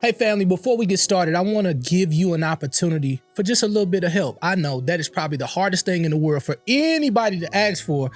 Hey family, before we get started, I want to give you an opportunity for just a little bit of help. I know that is probably the hardest thing in the world for anybody to ask for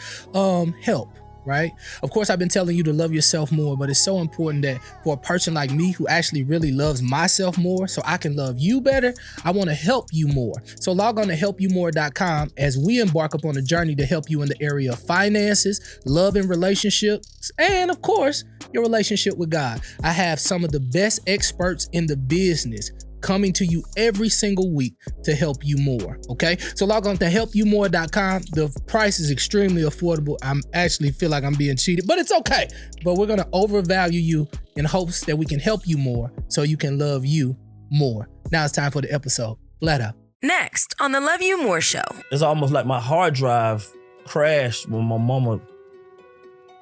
help, right? Of course, I've been telling you to love yourself more, but it's so important that for a person like me who actually really loves myself more so I can love you better, I want to help you more. So log on to helpyoumore.com as we embark upon a journey to help you in the area of finances, love and relationships, and of course, your relationship with God. I have some of the best experts in the business coming to you every single week to help you more, okay? So log on to helpyoumore.com. The price is extremely affordable. I actually feel like I'm being cheated, but it's okay. But we're gonna overvalue you in hopes that we can help you more so you can love you more. Now it's time for the episode. Flat out. Next on the Love You More Show. It's almost like my hard drive crashed when my mama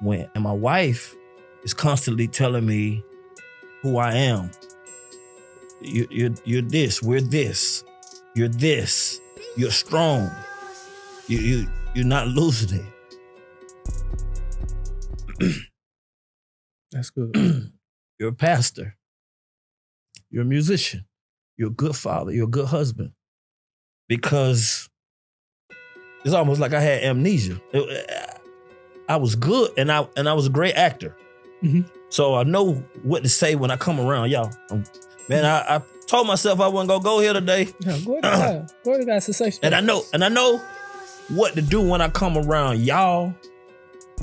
went, and my wife is constantly telling me who I am. You're this, we're this. You're this. You're strong. You're not losing it. That's good. You're a pastor. You're a musician. You're a good father. You're a good husband. Because it's almost like I had amnesia. I was good, and I was a great actor. Mm-hmm. So I know what to say when I come around y'all. Man, I told myself I wasn't gonna go here today. Yeah, go to God. Sensation. And I know what to do when I come around y'all.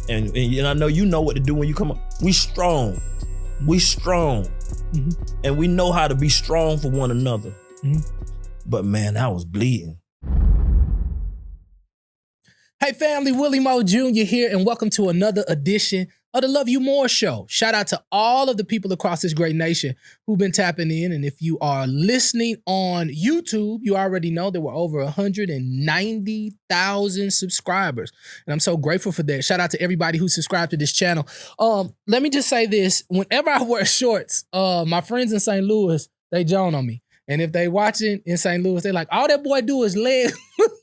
And I know you know what to do when you come up. We strong. Mm-hmm. And we know how to be strong for one another. Mm-hmm. But man, I was bleeding. Hey family, Willie Moe Jr. here, and welcome to another edition of the Love You More Show. Shout out to all of the people across this great nation who've been tapping in. And if you are listening on YouTube, you already know there were over 190,000 subscribers. And I'm so grateful for that. Shout out to everybody who subscribed to this channel. Let me just say this. Whenever I wear shorts, my friends in St. Louis, they joan on me. And if they watching in St. Louis, they're like, all that boy do is leg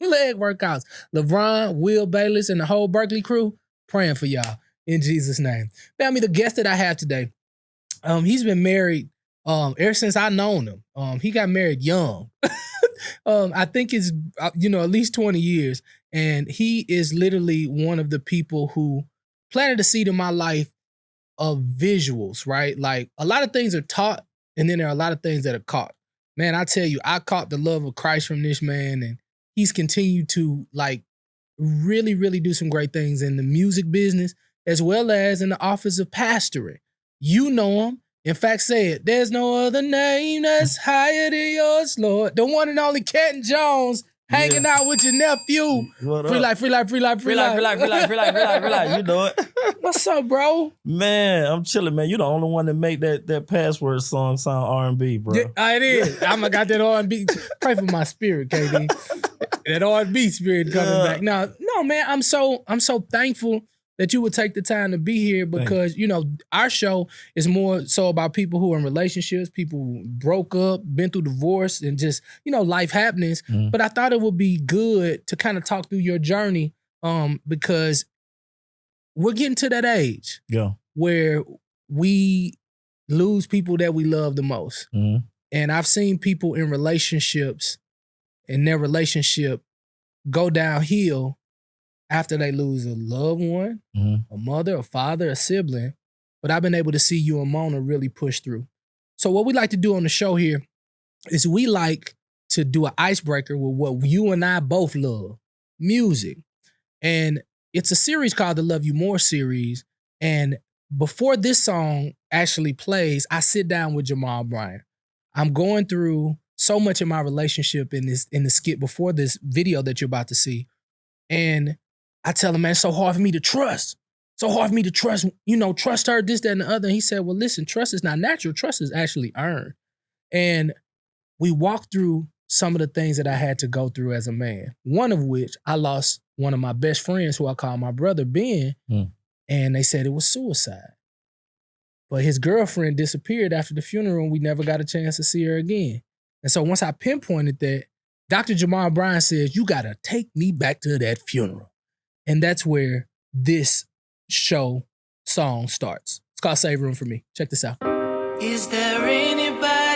workouts. LeBron, Will Bayless, and the whole Berkeley crew, praying for y'all in Jesus' name. Family, the guest that I have today, he's been married ever since I known him. He got married young. I think it's, at least 20 years. And he is literally one of the people who planted a seed in my life of visuals, right? Like a lot of things are taught, and then there are a lot of things that are caught. Man, I tell you, I caught the love of Christ from this man, and he's continued to really, really do some great things in the music business as well as in the office of pastoring. You know him. In fact, say it. There's no other name that's higher than yours, Lord. The one and only Canton Jones hanging out with your nephew. What Free up? life, free life, free life, free life. Free life. You know it. What's up, bro? Man, I'm chilling, man. You the only one that make that password song sound R&B, bro. Yeah, it is. I got that R&B. Pray for my spirit, KD. That R&B spirit coming back. No, man, I'm so thankful that you would take the time to be here because, our show is more so about people who are in relationships, people who broke up, been through divorce, and just, life happenings. Mm. But I thought it would be good to kind of talk through your journey because we're getting to that age where we lose people that we love the most. Mm. And I've seen people in relationships and their relationship go downhill after they lose a loved one, a mother, a father, a sibling. But I've been able to see you and Mona really push through. So what we like to do on the show here is we like to do an icebreaker with what you and I both love, music. And it's a series called the Love You More series. And before this song actually plays, I sit down with Jamal Bryant. I'm going through so much in my relationship in the skit before this video that you're about to see. And I tell him, man, it's so hard for me to trust. So hard for me to trust, trust her, this, that, and the other. And he said, well, listen, trust is not natural. Trust is actually earned. And we walked through some of the things that I had to go through as a man. One of which, I lost one of my best friends who I call my brother, Ben. And they said it was suicide. But his girlfriend disappeared after the funeral and we never got a chance to see her again. And so once I pinpointed that, Dr. Jamal Bryant says, you got to take me back to that funeral. And that's where this song starts. It's called Save Room for Me. Check this out. Is there anybody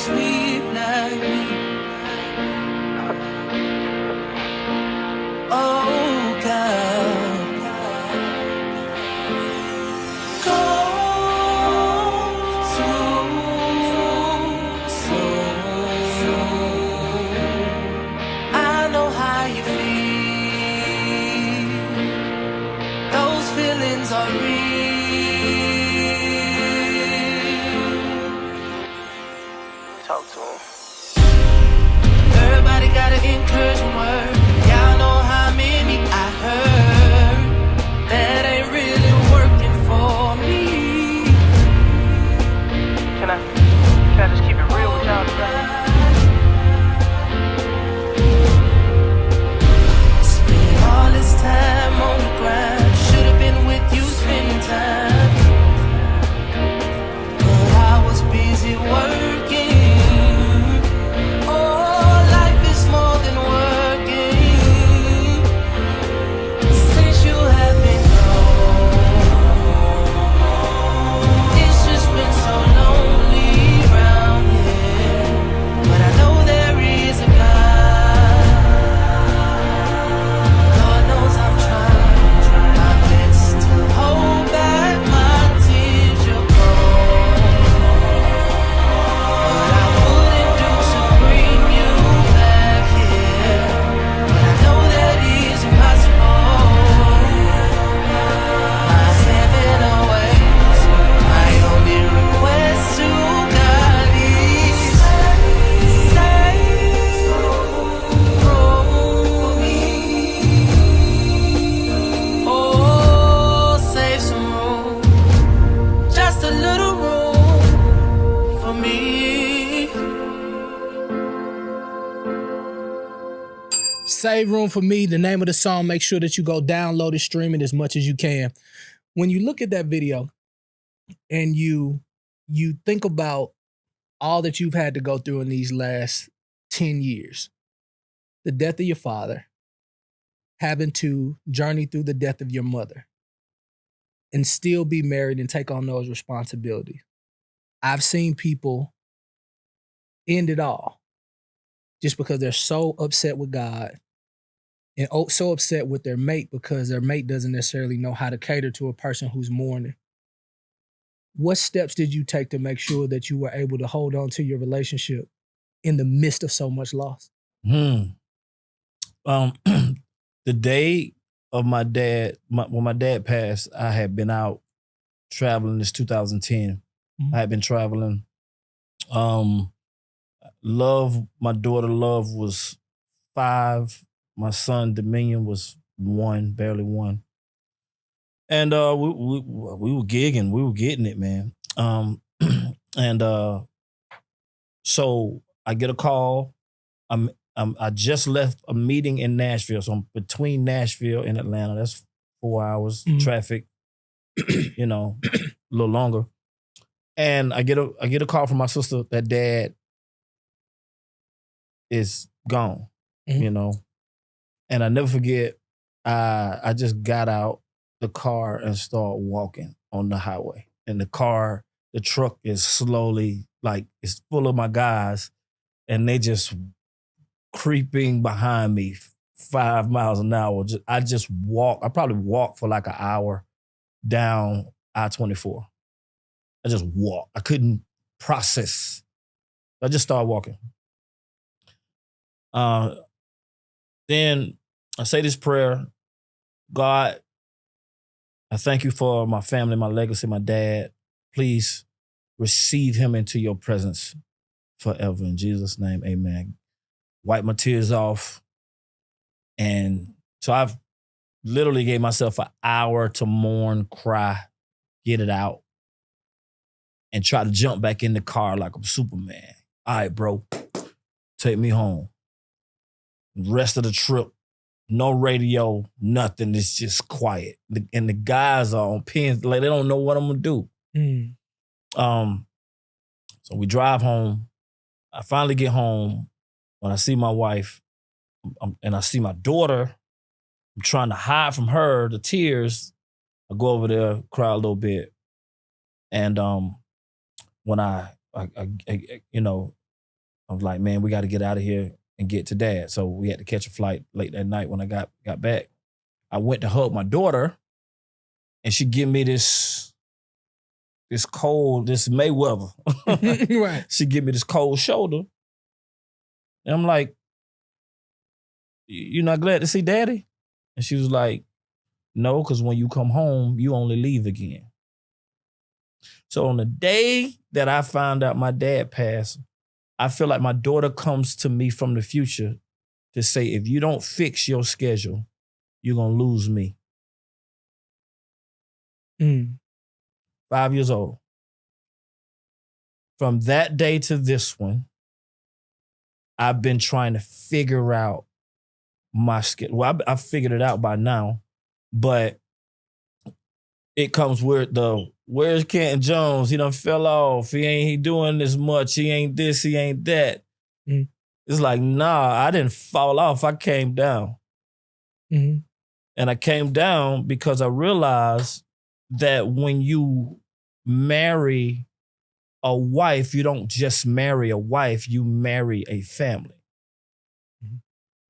sleep like me. Oh God, go too soon. I know how you feel. Those feelings are real. Talk to him. Everybody got an encouraging word. Y'all know how many I heard that ain't really working for me. Can I just keep it real with y'all today? Spend all this time on the ground. Should've been with you spending time, but I was busy working. More than working. Since you have been gone, it's just been so lonely around here. But I know there is a God. Lord knows I'm trying my best to hold back my tears. You're gone, but I wouldn't do to bring you back here. But I know that is impossible. My seven aways, my only request to God is save room for me. Oh, save some room, just a little room for me. Save Room for Me, the name of the song. Make sure that you go download it, stream it as much as you can. When you look at that video and you think about all that you've had to go through in these last 10 years, the death of your father, having to journey through the death of your mother, and still be married and take on those responsibilities. I've seen people end it all just because they're so upset with God and so upset with their mate because their mate doesn't necessarily know how to cater to a person who's mourning. What steps did you take to make sure that you were able to hold on to your relationship in the midst of so much loss? The day of my dad, when my dad passed, I had been out traveling. This 2010. Mhm. I had been traveling. Love, my daughter Love was 5. My son Dominion was 1, barely 1. And we were gigging, we were getting it, man. So I get a call. I just left a meeting in Nashville, so I'm between Nashville and Atlanta. That's 4 hours traffic, a little longer. And I get a call from my sister that dad is gone, And I never forget, I just got out the car and started walking on the highway. And the truck is slowly, like, it's full of my guys, and they just creeping behind me 5 miles an hour. I just walk. I probably walked for like an hour down I-24. I just walked. I couldn't process. I just started walking. Then I say this prayer: God, I thank you for my family, my legacy, my dad. Please receive him into your presence forever. In Jesus' name, amen. Wipe my tears off. And so I've literally gave myself an hour to mourn, cry, get it out, and try to jump back in the car like I'm Superman. All right, bro, take me home. Rest of the trip, no radio, nothing. It's just quiet. And the guys are on pins, like they don't know what I'm gonna do. So we drive home. I finally get home. When I see my wife and I see my daughter, I'm trying to hide from her the tears. I go over there, cry a little bit. And when I I was like, man, we got to get out of here and get to dad. So we had to catch a flight late that night when I got back. I went to hug my daughter, and she gave me this cold, this Mayweather. Right. She gave me this cold shoulder. And I'm like, you not glad to see daddy? And she was like, no, because when you come home, you only leave again. So on the day that I found out my dad passed, I feel like my daughter comes to me from the future to say, if you don't fix your schedule, you're going to lose me. 5 years old. From that day to this one, I've been trying to figure out my schedule. Well, I figured it out by now, but it comes with where's Canton Jones? He done fell off. He ain't doing as much. He ain't this, he ain't that. It's like, nah, I didn't fall off. I came down. And I came down because I realized that when you marry a wife, you don't just marry a wife, you marry a family.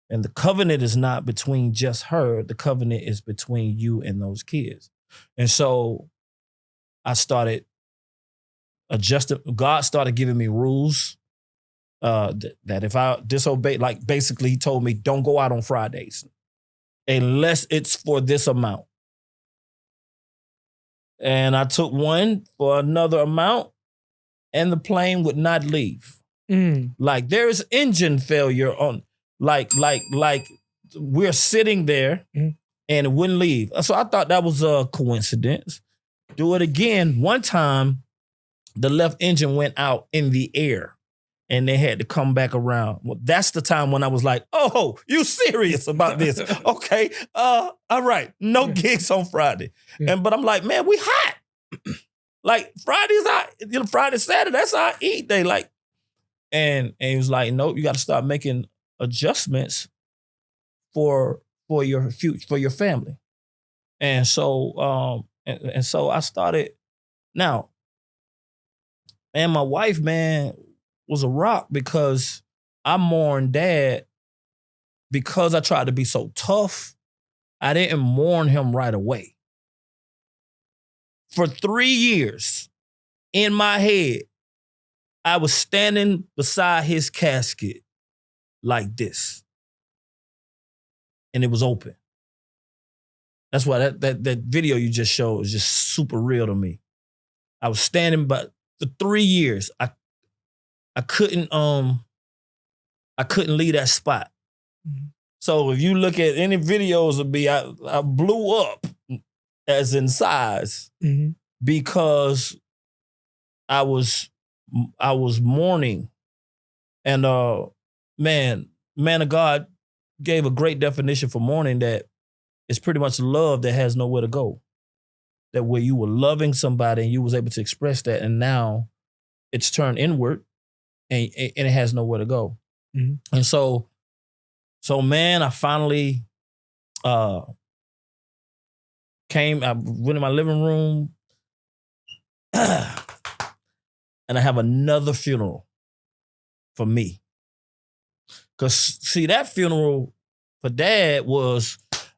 And the covenant is not between just her. The covenant is between you and those kids. And so I started adjusting. God started giving me rules that if I disobey, like basically he told me, don't go out on Fridays unless it's for this amount. And I took one for another amount and the plane would not leave. Like there's engine failure on, like we're sitting there and it wouldn't leave. So I thought that was a coincidence. Do it again. One time, the left engine went out in the air and they had to come back around. Well, that's the time when I was like, oh, you serious about this? Okay, all right. No gigs on Friday. But I'm like, man, we hot. Like Friday's our, Friday, Saturday, that's our eat day. Like, and he was like, nope, you got to start making adjustments for your future, for your family. And so, and so I started. Now, and my wife, man, was a rock because I mourned dad because I tried to be so tough. I didn't mourn him right away. For 3 years, in my head, I was standing beside his casket like this. And it was open. That's why that video you just showed is just super real to me. I was standing, but for 3 years, I couldn't leave that spot. So if you look at any videos of me, I blew up as in size because I was mourning. And man of God gave a great definition for mourning, that it's pretty much love that has nowhere to go. That where you were loving somebody and you was able to express that, and now it's turned inward and it has nowhere to go. And so man, I finally I went in my living room and I have another funeral for me. Because see, that funeral for dad was,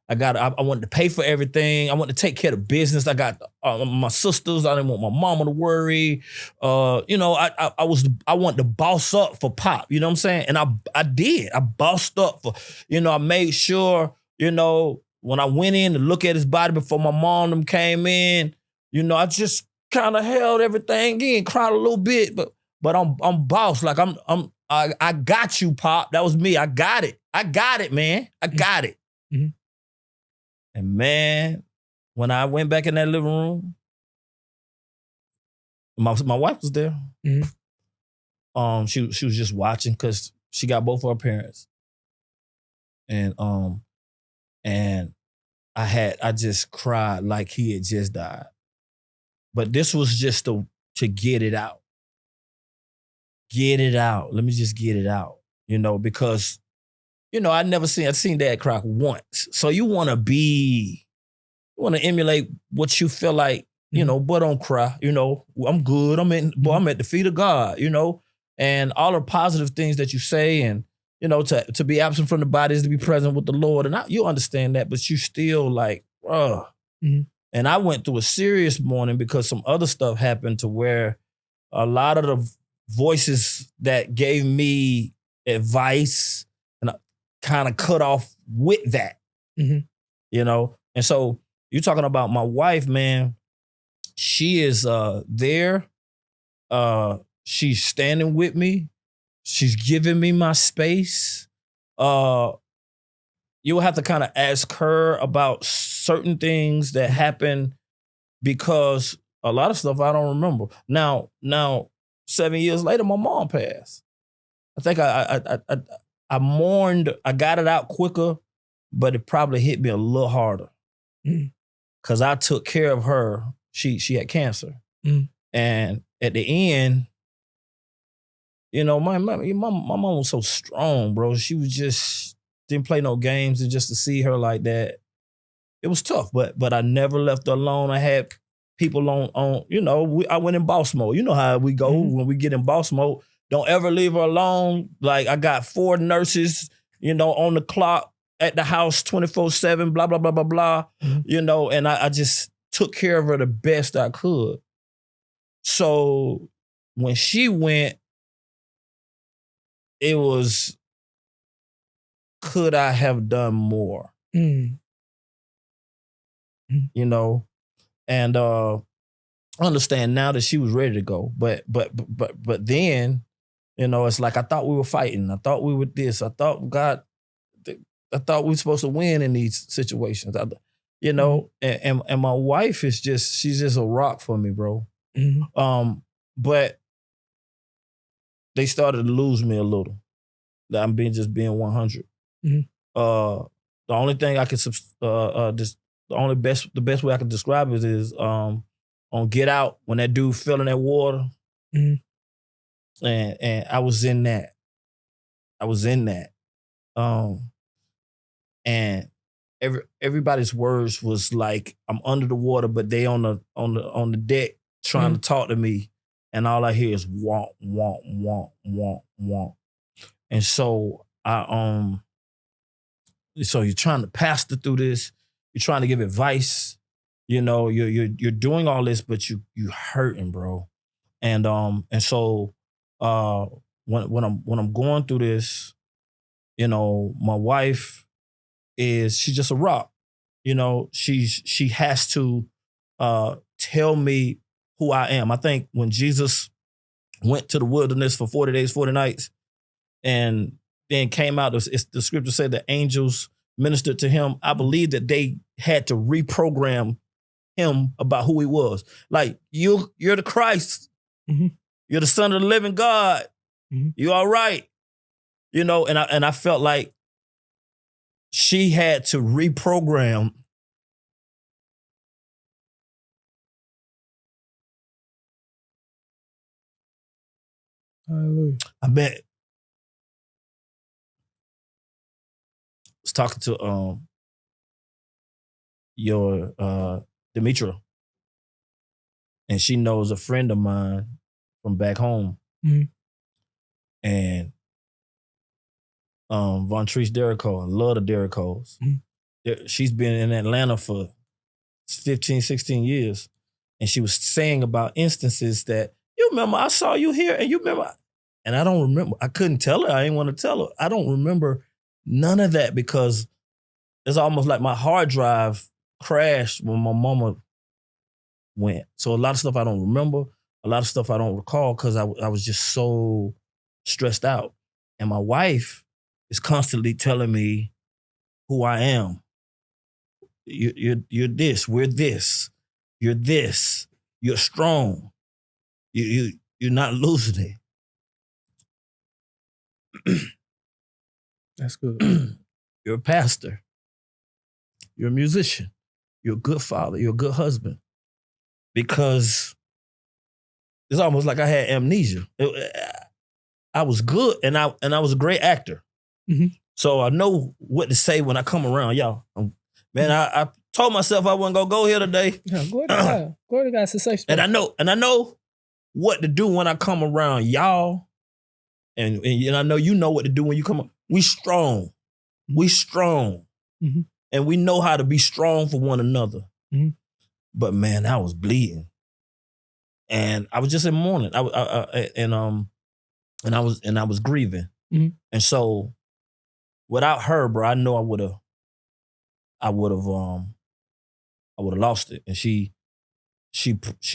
I wanted to pay for everything. I wanted to take care of business. I got my sisters. I didn't want my mama to worry. I wanted to boss up for Pop. You know what I'm saying? And I did. I bossed up for, I made sure, when I went in to look at his body before my mom them came in, I just kind of held everything in, cried a little bit, but I'm boss. Like I got you, Pop. That was me. I got it. I got it, man. I got it. And man, when I went back in that living room, my wife was there. She was just watching because she got both of her parents. And I just cried like he had just died. But this was just to get it out. Get it out. Let me just get it out. Because I've seen dad cry once. So you want to emulate what you feel like, but don't cry. I'm good. I'm at the feet of God, and all the positive things that you say, and to be absent from the body is to be present with the Lord, and you understand that, but you still like, bruh. Mm-hmm. And I went through a serious mourning because some other stuff happened to where a lot of the voices that gave me advice and kind of cut off with that, Mm-hmm. And so you're talking about my wife, man. She is there. She's standing with me. She's giving me my space. You'll have to kind of ask her about certain things that happen because a lot of stuff I don't remember. Now, 7 years later, my mom passed. I think I mourned. I got it out quicker, but it probably hit me a little harder because I took care of her. She had cancer, and at the end, my mom was so strong, bro. She was just didn't play no games, and just to see her like that, it was tough. But I never left her alone. I had people on. I went in boss mode. You know how we go when we get in boss mode. Don't ever leave her alone. Like I got 4 nurses, on the clock at the house 24/7. Blah blah blah blah blah. And I just took care of her the best I could. So when she went, it was, could I have done more? And I understand now that she was ready to go, but then, it's like I thought we were fighting. I thought we were this. I thought we were supposed to win in these situations. And my wife she's just a rock for me, bro. But they started to lose me a little. I'm being 100. The only thing I could the best way I can describe it is on Get Out when that dude fell in that water, and I was in that. And everybody's words was like I'm under the water, but they on the deck trying to talk to me, and all I hear is womp womp womp womp womp. And so so you're trying to pastor through this. You're trying to give advice. You're doing all this, but you hurting, bro. And so when I'm going through this, my wife she's just a rock. She has to tell me who I am. I think when Jesus went to the wilderness for 40 days, 40 nights, and then came out, the scripture said the angels ministered to him. I believe that they had to reprogram him about who he was. Like, you're the Christ. You're the Son of the living God. You all right. And I felt like she had to reprogram. Hallelujah. I bet. I was talking to your Demetra, and she knows a friend of mine from back home, and Von Treese Derrico. I love the Derricos. She's been in Atlanta for 15, 16 years, and she was saying about instances that, you remember I saw you here, and you remember, and I don't remember. I couldn't tell her. I didn't want to tell her. I don't remember none of that because it's almost like my hard drive crashed when my mama went. So a lot of stuff I don't remember, a lot of stuff I don't recall because I was just so stressed out. And my wife is constantly telling me who I am. You're this, we're this, you're this, you're strong, you're not losing it. That's good. You're a pastor. You're a musician. You're a good father. You're a good husband. Because it's almost like I had amnesia. I was good, and I was a great actor. So I know what to say when I come around y'all. Man, I told myself I wasn't gonna go here today. Yeah, go to God. Go to God. It's a safe space. And I know what to do when I come around y'all And I know you know what to do when you come up. We strong. We strong. Mm-hmm. And we know how to be strong for one another. Mm-hmm. But man, I was bleeding. And I was just in mourning. I was grieving. Mm-hmm. And so without her, bro, I know I would have lost it. And she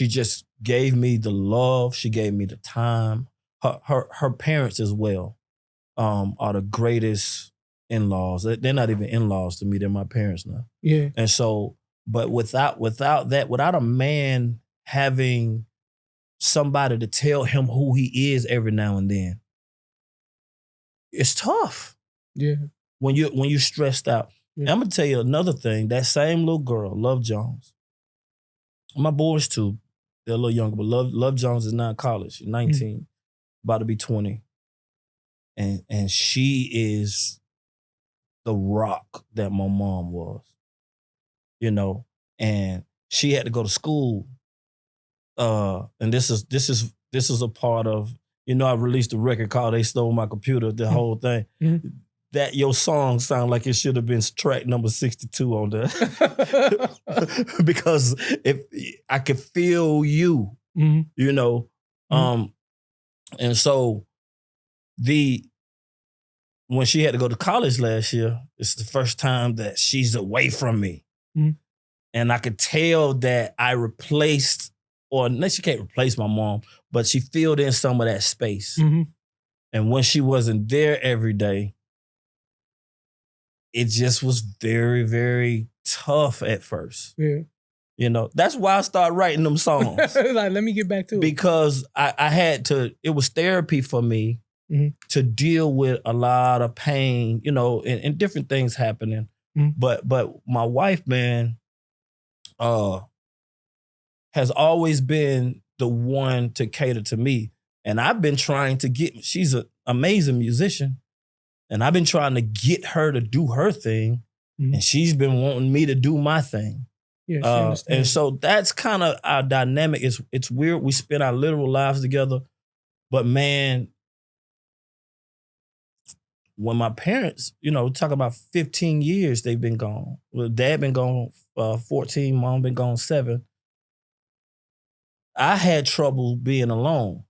just gave me the love. She gave me the time. Her parents as well are the greatest in-laws. They're not even in-laws to me. They're my parents now. Yeah. And so, but without a man having somebody to tell him who he is every now and then, it's tough. Yeah. When you're stressed out. Yeah. I'm gonna tell you another thing. That same little girl, Love Jones. My boys too, they're a little younger, but Love Jones is now in college. She's 19, about to be 20. And she is the rock that my mom was. You know, and she had to go to school. And this is a part of, you know, I released a record called They Stole My Computer, the whole thing. Mm-hmm. That your song sound like it should have been track number 62 on there. Because if I could feel you, you know. And so when she had to go to college last year, it's the first time that she's away from me. Mm-hmm. And I could tell that I replaced, or no, she can't replace my mom, but she filled in some of that space. Mm-hmm. And when she wasn't there every day, it just was very, very tough at first. Yeah. You know, that's why I started writing them songs. Like, let me get back to it. Because I had to, it was therapy for me to deal with a lot of pain, you know, and different things happening. But my wife, man, has always been the one to cater to me. And I've been trying to she's an amazing musician. And I've been trying to get her to do her thing. And she's been wanting me to do my thing. Yeah, she understands. And so that's kind of our dynamic. It's weird. We spend our literal lives together. But man, when my parents, you know, talk about 15 years they've been gone. Well, dad been gone 14, mom been gone 7. I had trouble being alone.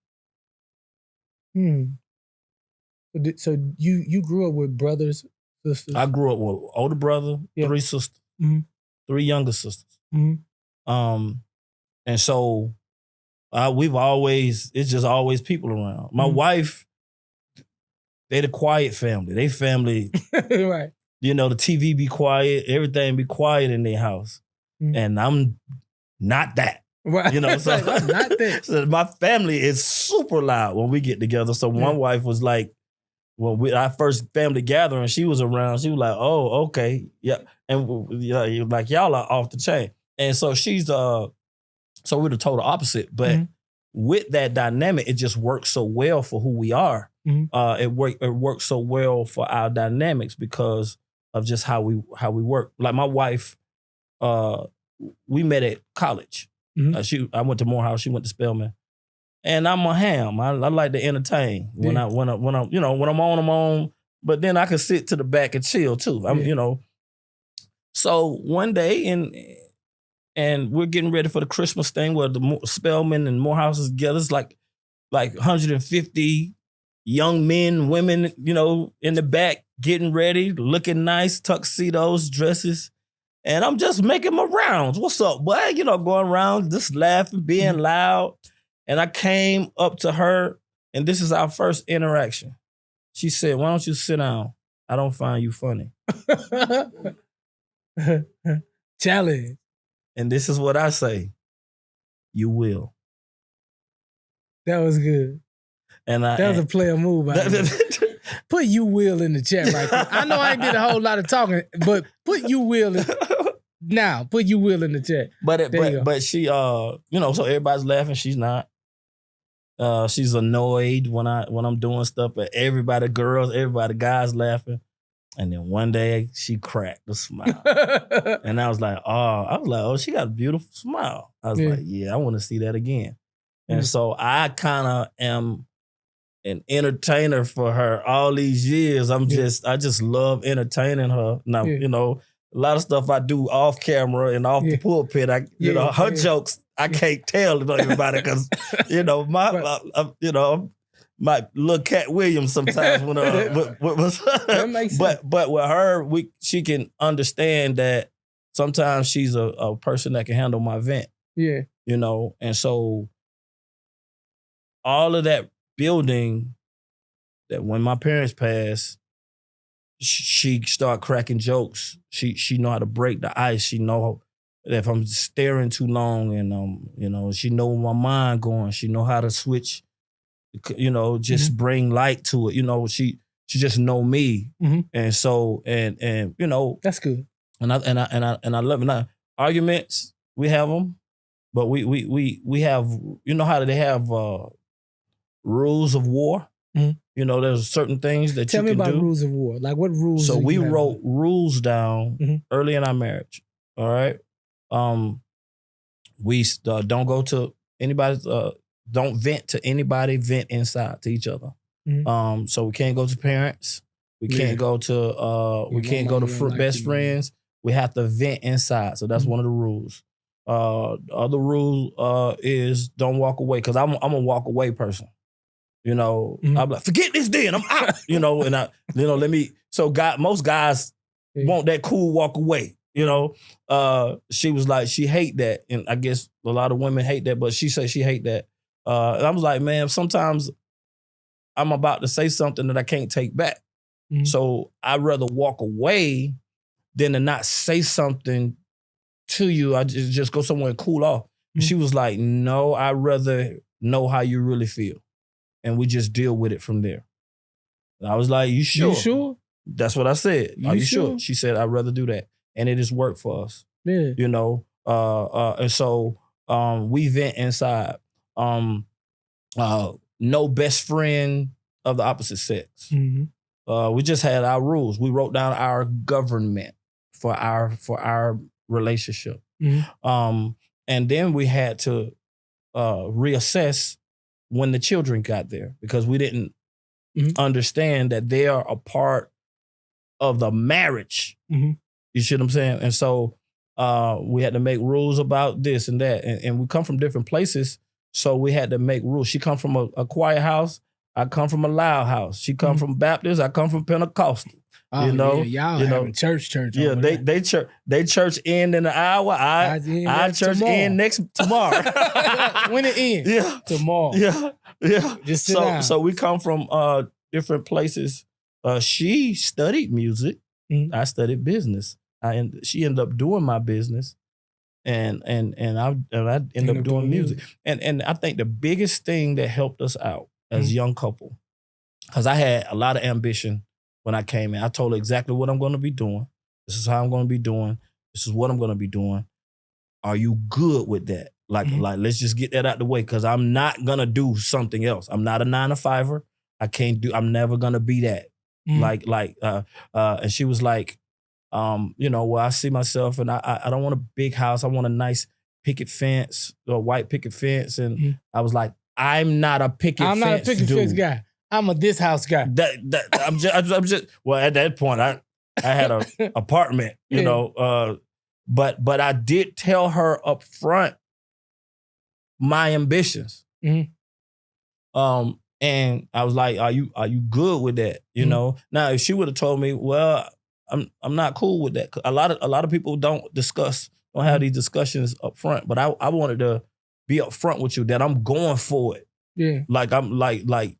So you grew up with brothers, sisters? I grew up with older brother, 3 sisters, 3 younger sisters. And so it's just always people around. My wife, they the quiet family. They family, right. You know, the TV be quiet, everything be quiet in their house. And I'm not that. Right. You know, so, I'm not that. So my family is super loud when we get together. So one wife was like, when our first family gathering, she was around, she was like, oh, okay. Yeah. And like, y'all are off the chain. And so she's, so we're the total opposite. But with that dynamic, it just works so well for who we are. It works so well for our dynamics because of just how we work. Like my wife, we met at college. I went to Morehouse, she went to Spelman. And I'm a ham. I like to entertain. When I'm on, I'm on. But then I can sit to the back and chill too. You know. So one day, and we're getting ready for the Christmas thing where the Spelman and Morehouse is together. It's like 150 young men, women, you know, in the back getting ready, looking nice, tuxedos, dresses. And I'm just making my rounds. What's up, boy? You know, going around, just laughing, being loud. And I came up to her, and this is our first interaction. She said, why don't you sit down? I don't find you funny. Challenge. And this is what I say. You will. That was good. And that was a player move. Put you will in the chat right quick. I know I ain't did a whole lot of talking, but put you will in now. Put you will in the chat. But she you know, so everybody's laughing. She's not. She's annoyed when I'm doing stuff, but everybody guys laughing. And then one day she cracked a smile. And I was like, oh, she got a beautiful smile. I was like, yeah, I want to see that again. And so I kind of am an entertainer for her all these years. I just love entertaining her. Now, you know, a lot of stuff I do off camera and off the pulpit. Her jokes I can't tell to everybody because you know my little Cat Williams sometimes when that makes sense. But with her she can understand that sometimes she's a person that can handle my vent. Yeah, you know, and so all of that building that when my parents passed. She started cracking jokes. She know how to break the ice. She know that if I'm staring too long and you know, she know where my mind going. She know how to switch, you know, just bring light to it. You know, she just know me. And so and you know, that's good. And I love it. Now, arguments, we have them, but we have, you know how they have rules of war? You know, there's certain things that Tell you can do. Tell me about rules of war. Like what rules? So we wrote rules down early in our marriage. All right. We don't go to anybody's. Don't vent to anybody. Vent inside to each other. So we can't go to parents. We can't go to. We can't go to best friends. We have to vent inside. So that's one of the rules. Other rule is don't walk away because I'm a walk away person. You know, I'm like, forget this then, I'm out. You know, and most guys want that cool walk away. You know, she was like, she hate that. And I guess a lot of women hate that, but she said she hate that. And I was like, man, sometimes I'm about to say something that I can't take back. So I'd rather walk away than to not say something to you. I just go somewhere and cool off. She was like, no, I'd rather know how you really feel. And we just deal with it from there. And I was like, you sure? You sure? That's what I said. Are you sure? She said, I'd rather do that. And it has worked for us. Yeah. You know? And so we vent inside. No best friend of the opposite sex. We just had our rules. We wrote down our government for our relationship. And then we had to reassess when the children got there because we didn't understand that they are a part of the marriage. You see what I'm saying? And so we had to make rules about this and that. And we come from different places, so we had to make rules. She come from a quiet house. I come from a loud house. She come from Baptist. I come from Pentecostal. Oh, you know, y'all having church. Yeah, they church end in an hour. I church tomorrow. end tomorrow. When it end? Yeah, tomorrow. Yeah. Just sit down. So we come from different places. She studied music. I studied business. She ended up doing my business, and I ended up doing music. And I think the biggest thing that helped us out as a young couple, because I had a lot of ambition. When I came in, I told her exactly what I'm going to be doing. This is how I'm going to be doing. This is what I'm going to be doing. Are you good with that? Like, let's just get that out the way because I'm not going to do something else. I'm not a 9-to-5er. I'm never going to be that. And she was like, you know, well, I see myself and I don't want a big house. I want a nice picket fence, a white picket fence. And I was like, I'm not a picket fence guy. I'm a this house guy. I'm just. Well, at that point, I had an apartment, you know. But I did tell her up front my ambitions. And I was like, "Are you good with that?" You know. Now, if she would have told me, "Well, I'm not cool with that," a lot of people don't have these discussions up front. But I wanted to be up front with you that I'm going for it. Yeah. Like I'm like.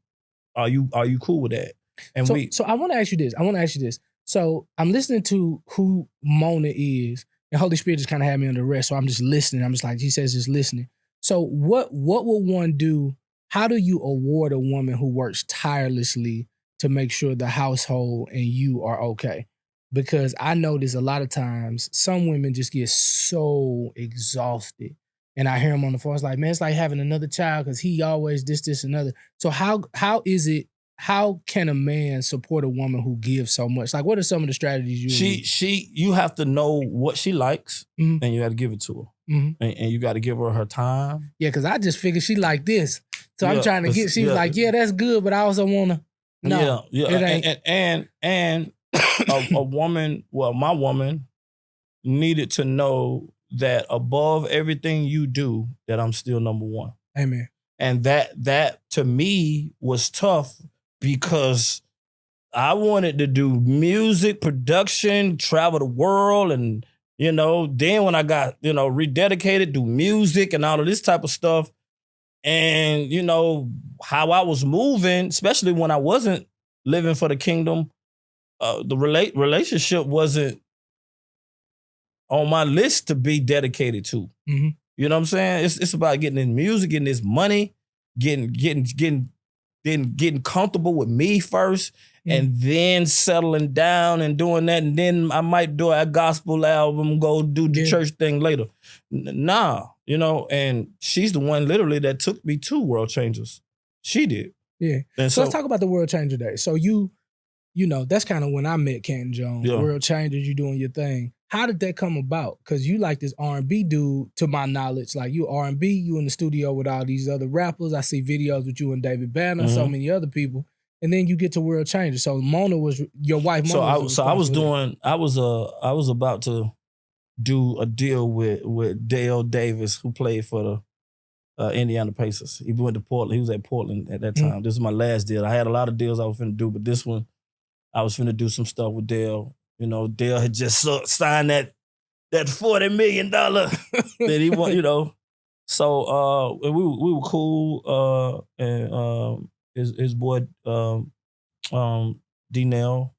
Are you cool with that? And so I want to ask you this. So I'm listening to who Mona is, and Holy Spirit just kind of had me under arrest. So I'm just listening. I'm just like, he says, just listening. So what will one do? How do you award a woman who works tirelessly to make sure the household and you are okay? Because I notice a lot of times some women just get so exhausted. And I hear him on the phone. It's like, man, it's like having another child because he always this, another. So how can a man support a woman who gives so much? Like, what are some of the strategies you have to know what she likes and you got to give it to her. And you got to give her time. Yeah, because I just figured she like this. So I'm trying to get. She was like, "Yeah, that's good, but I also wanna." No, it ain't. And a woman, well, my woman needed to know that above everything you do, that I'm still number one. Amen. And that to me was tough because I wanted to do music production, travel the world, and then when I got rededicated, do music and all of this type of stuff, and how I was moving, especially when I wasn't living for the kingdom, the relationship wasn't on my list to be dedicated to. Mm-hmm. You know what I'm saying? It's about getting in music, getting this money, getting comfortable with me first, and then settling down and doing that, and then I might do a gospel album, go do the church thing later. Nah, and she's the one literally that took me to World Changers. She did. Yeah. And so let's talk about the World Changer Day. So that's kind of when I met Canton Jones. Yeah. World Changers, you doing your thing. How did that come about? Because you like this R&B dude, to my knowledge. Like you R&B, you in the studio with all these other rappers. I see videos with you and David Banner, so many other people. And then you get to World Changers. So Mona was your wife. Mona I was about to do a deal with Dale Davis, who played for the Indiana Pacers. He went to Portland. He was at Portland at that time. This is my last deal. I had a lot of deals I was finna do, but this one, I was finna do some stuff with Dale. Dale had just signed that $40 million that he want. So we were cool. And his boy D-Nell,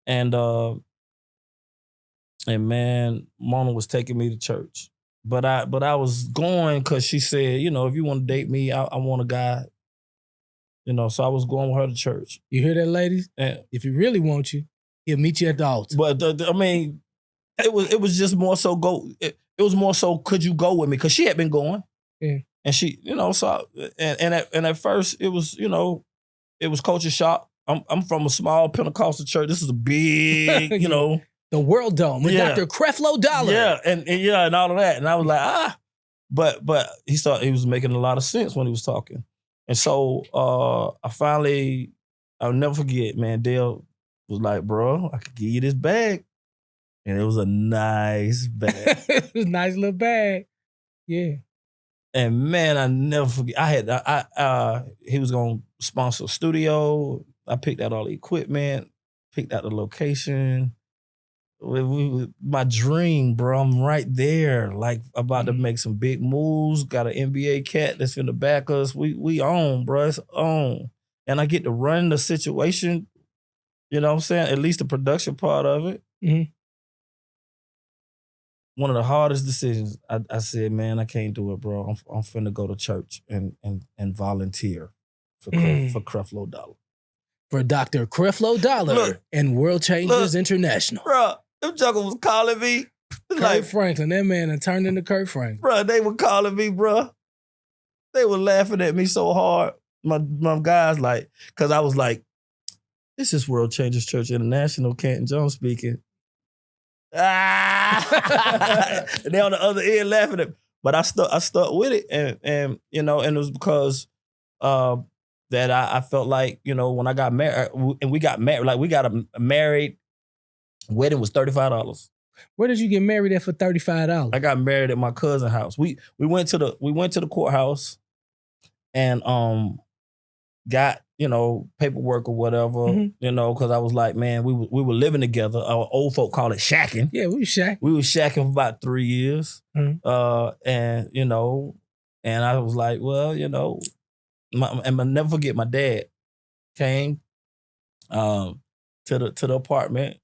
and man, Mona was taking me to church, but I was going because she said, if you want to date me, I want a guy. So I was going with her to church. You hear that, ladies? And if he really wants you, he'll meet you at the altar. But it was just more so it was more so, could you go with me? Because she had been going. Yeah. And she, so at first it was, it was culture shock. I'm from a small Pentecostal church. This is a big, the World Dome with Dr. Creflo Dollar. Yeah, and all of that. And I was like, but he thought he was making a lot of sense when he was talking. And so I'll never forget, man, Dale was like, bro, I could give you this bag. And it was a nice bag. It was a nice little bag. Yeah. And man, I never forget. He was gonna sponsor a studio. I picked out all the equipment, picked out the location. My dream, bro. I'm right there, like about to make some big moves. Got an NBA cat that's finna back us. We on, bro. It's on. And I get to run the situation, you know what I'm saying? At least the production part of it. Mm-hmm. One of the hardest decisions, I said, man, I can't do it, bro. I'm finna go to church and volunteer for Creflo Dollar. For Dr. Creflo Dollar and World Changers International. Bro, them juggles was calling me. Kurt Franklin, that man had turned into Kurt Franklin. Bro, they were calling me, bro. They were laughing at me so hard. My guys, because I was like, this is World Changers Church International, Canton Jones speaking. And they on the other end laughing at me. But I stuck with it, and and it was because that I felt like, when I got married, and we got married, we got a married wedding was $35. Where did you get married at for $35? I got married at my cousin's house. We went to the courthouse and got paperwork or whatever, because I was like, man, we were living together. Our old folk call it shacking. Yeah, we shacking. We was shacking for about 3 years, and I was like, well, and I'll never forget, my dad came to the apartment,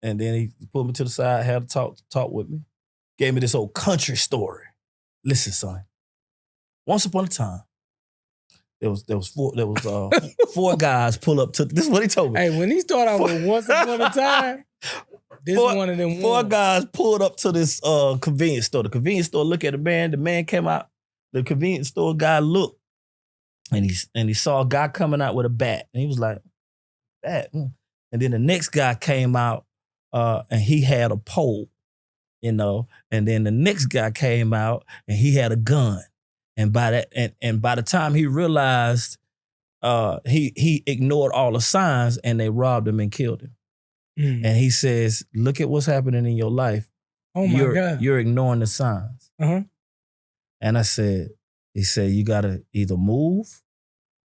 and then he pulled me to the side, had a talk with me, gave me this old country story. Listen, son. Once upon a time, there was four guys pull up to. This is what he told me. Hey, when he started out with once upon a time, this is one of them. Four guys pulled up to this convenience store. The convenience store looked at the man. The man came out. The convenience store guy looked, and he saw a guy coming out with a bat, and he was like, "Bat." And then the next guy came out, and he had a pole, and then the next guy came out, and he had a gun. And by that, and by the time he realized, he ignored all the signs and they robbed him and killed him. And he says, look at what's happening in your life. Oh my God. You're ignoring the signs. And he said, you gotta either move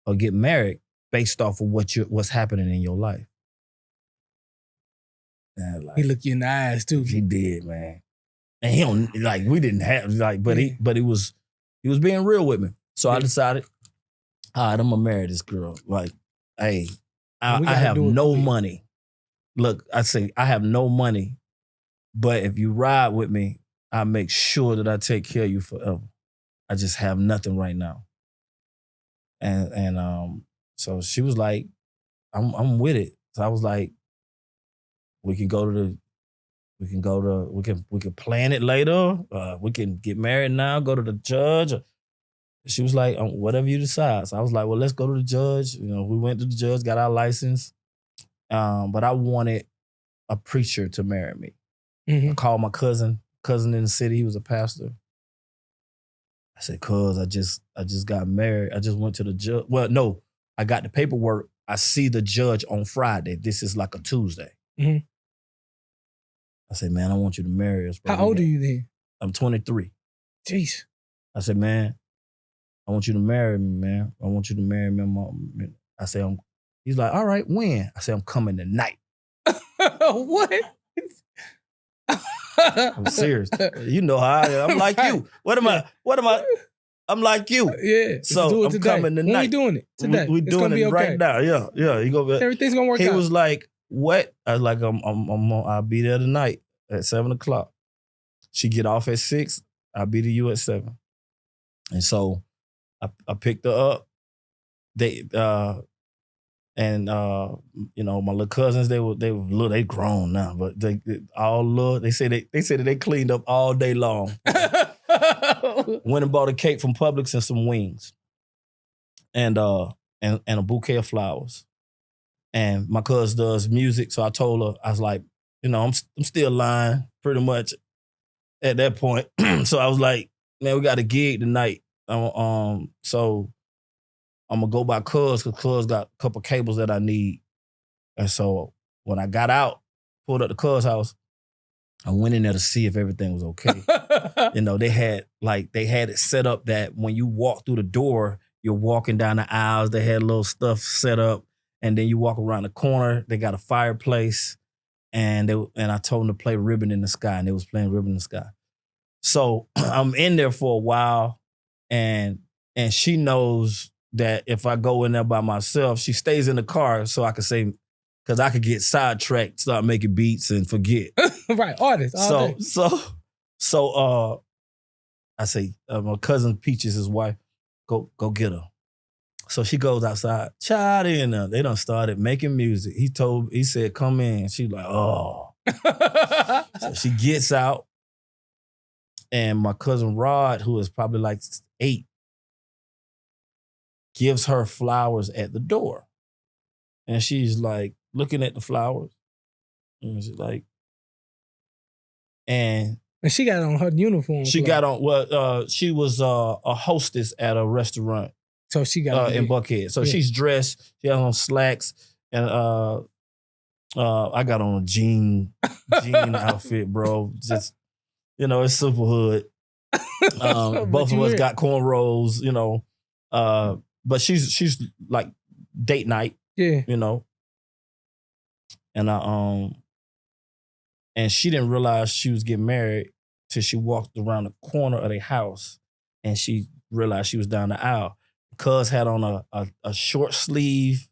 or get married based off of what's happening in your life. And like, he looked you in the eyes too. He did, man. And he don't like, we didn't have like, but he was being real with me. So I decided, all right, I'm gonna marry this girl. Like, hey, I have no money. Look, I say I have no money, but if you ride with me, I make sure that I take care of you forever. I just have nothing right now. And so she was like, I'm with it. So I was like, we can plan it later. We can get married now, go to the judge. She was like, whatever you decide. So I was like, well, let's go to the judge. You know, we went to the judge, got our license. But I wanted a preacher to marry me. I called my cousin in the city. He was a pastor. I said, cuz, I just got married. I just went to the judge. Well, no, I got the paperwork. I see the judge on Friday. This is like a Tuesday. I said, man, I want you to marry us. Bro. How old are you then? I'm 23. Jeez. I said, man, I want you to marry me, man. I want you to marry me, Mom. I said, he's like, all right, when? I said, I'm coming tonight. What? I'm serious. You know how I am. I'm like you. What am I? I'm like you. Yeah. So I'm coming tonight. When we doing it? Today. We doing it right now. Yeah. Everything's gonna work out. He was like, what? I was like, I'll be there tonight at 7:00. She get off at 6. I'll be to you at 7. And so I picked her up. You know, my little cousins, they little, they grown now, but they all love. They said that they cleaned up all day long. Went and bought a cake from Publix and some wings, and a bouquet of flowers. And my cousin does music, so I told her, I was like, you know, I'm still lying pretty much at that point. So I was like, man, we got a gig tonight. So I'm gonna go by cuz got a couple cables that I need. And so when I got out, pulled up the cuz house, I went in there to see if everything was okay. You know, they had it set up that when you walk through the door, you're walking down the aisles. They had little stuff set up, and then you walk around the corner. They got a fireplace, and I told them to play Ribbon in the Sky, and they was playing Ribbon in the Sky. So I'm in there for a while, and she knows that if I go in there by myself, she stays in the car so I can say, because I could get sidetracked, start making beats and forget. Right, artists. So I say, my cousin Peaches, his wife, go get her. So she goes outside. Child in there. They done started making music. He said, come in. She's like, oh. So she gets out, and my cousin Rod, who is probably like 8, gives her flowers at the door. And she's like looking at the flowers. And she's like, and she got on her uniform. She was a hostess at a restaurant. So she got in Buckhead. So she's dressed, she has on slacks, and I got on a jean outfit, bro. Just, you know, it's super hood. Both of us got cornrows, you know. But she's like date night, you know. And and she didn't realize she was getting married till she walked around the corner of their house, and she realized she was down the aisle. Cuz had on a short sleeve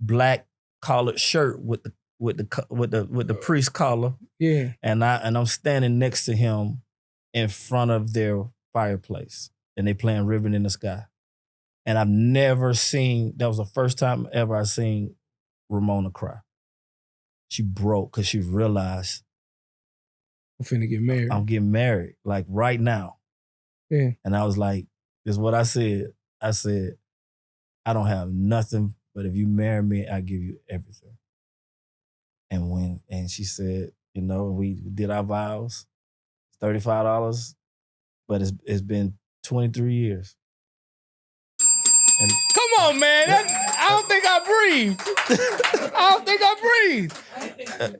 black collared shirt with the priest collar. Yeah. And I'm standing next to him in front of their fireplace, and they playing Ribbon in the Sky. And I've never seen, that was the first time ever I seen Ramona cry. She broke because she realized, I'm finna get married. I'm getting married, like right now. Yeah. And I was like, this is what I said. I said, I don't have nothing, but if you marry me, I give you everything. And she said, you know, we did our vows, $35, but it's been 23 years. And Come on, man. I don't think I breathed.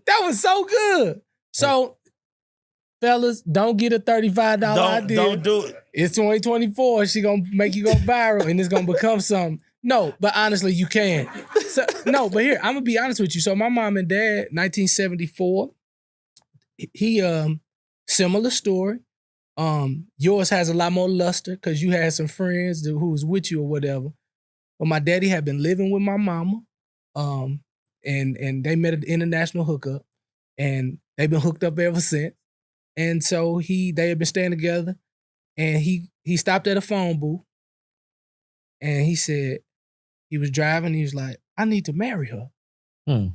That was so good. So, fellas, don't get a $35 idea. Don't do it. It's 2024. She gonna make you go viral, and it's gonna become something. No, but honestly, you can. So, no, but here, I'm gonna be honest with you. So my mom and dad, 1974. He similar story. Yours has a lot more luster because you had some friends who was with you or whatever. But my daddy had been living with my mama. And they met at the international hookup, and they've been hooked up ever since. And so they had been staying together, and he stopped at a phone booth, and he said, he was driving, he was like, I need to marry her. And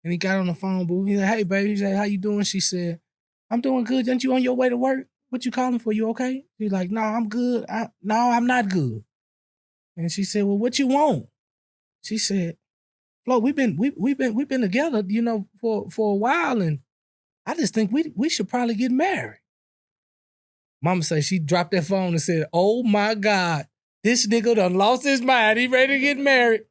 he got on the phone booth, he said, hey baby, he said, how you doing? She said, I'm doing good. Aren't you on your way to work? What you calling for? You okay? He's like, no, I'm good. No, I'm not good. And she said, well, what you want? She said, Flo, we've been together, for a while, and I just think we should probably get married. Mama said she dropped that phone and said, oh my God, this nigga done lost his mind. He ready to get married.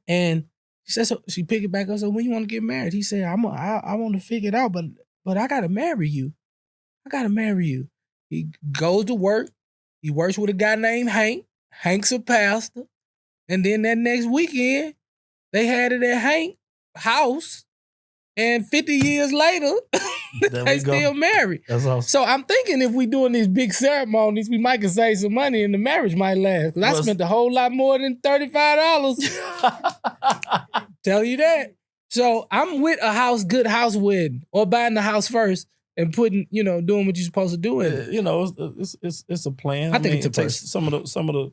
And she said, so she picked it back up. So when you want to get married? He said, I want to figure it out, but I gotta marry you. I gotta marry you. He goes to work. He works with a guy named Hank. Hank's a pastor. And then that next weekend, they had it at Hank's house. And 50 years later, they still married. That's awesome. So I'm thinking if we doing these big ceremonies, we might can save some money and the marriage might last. Because I spent a whole lot more than $35. Tell you that. So I'm with a good house wedding, or buying the house first and putting, doing what you're supposed to do in it. It's a plan. I think it takes some of the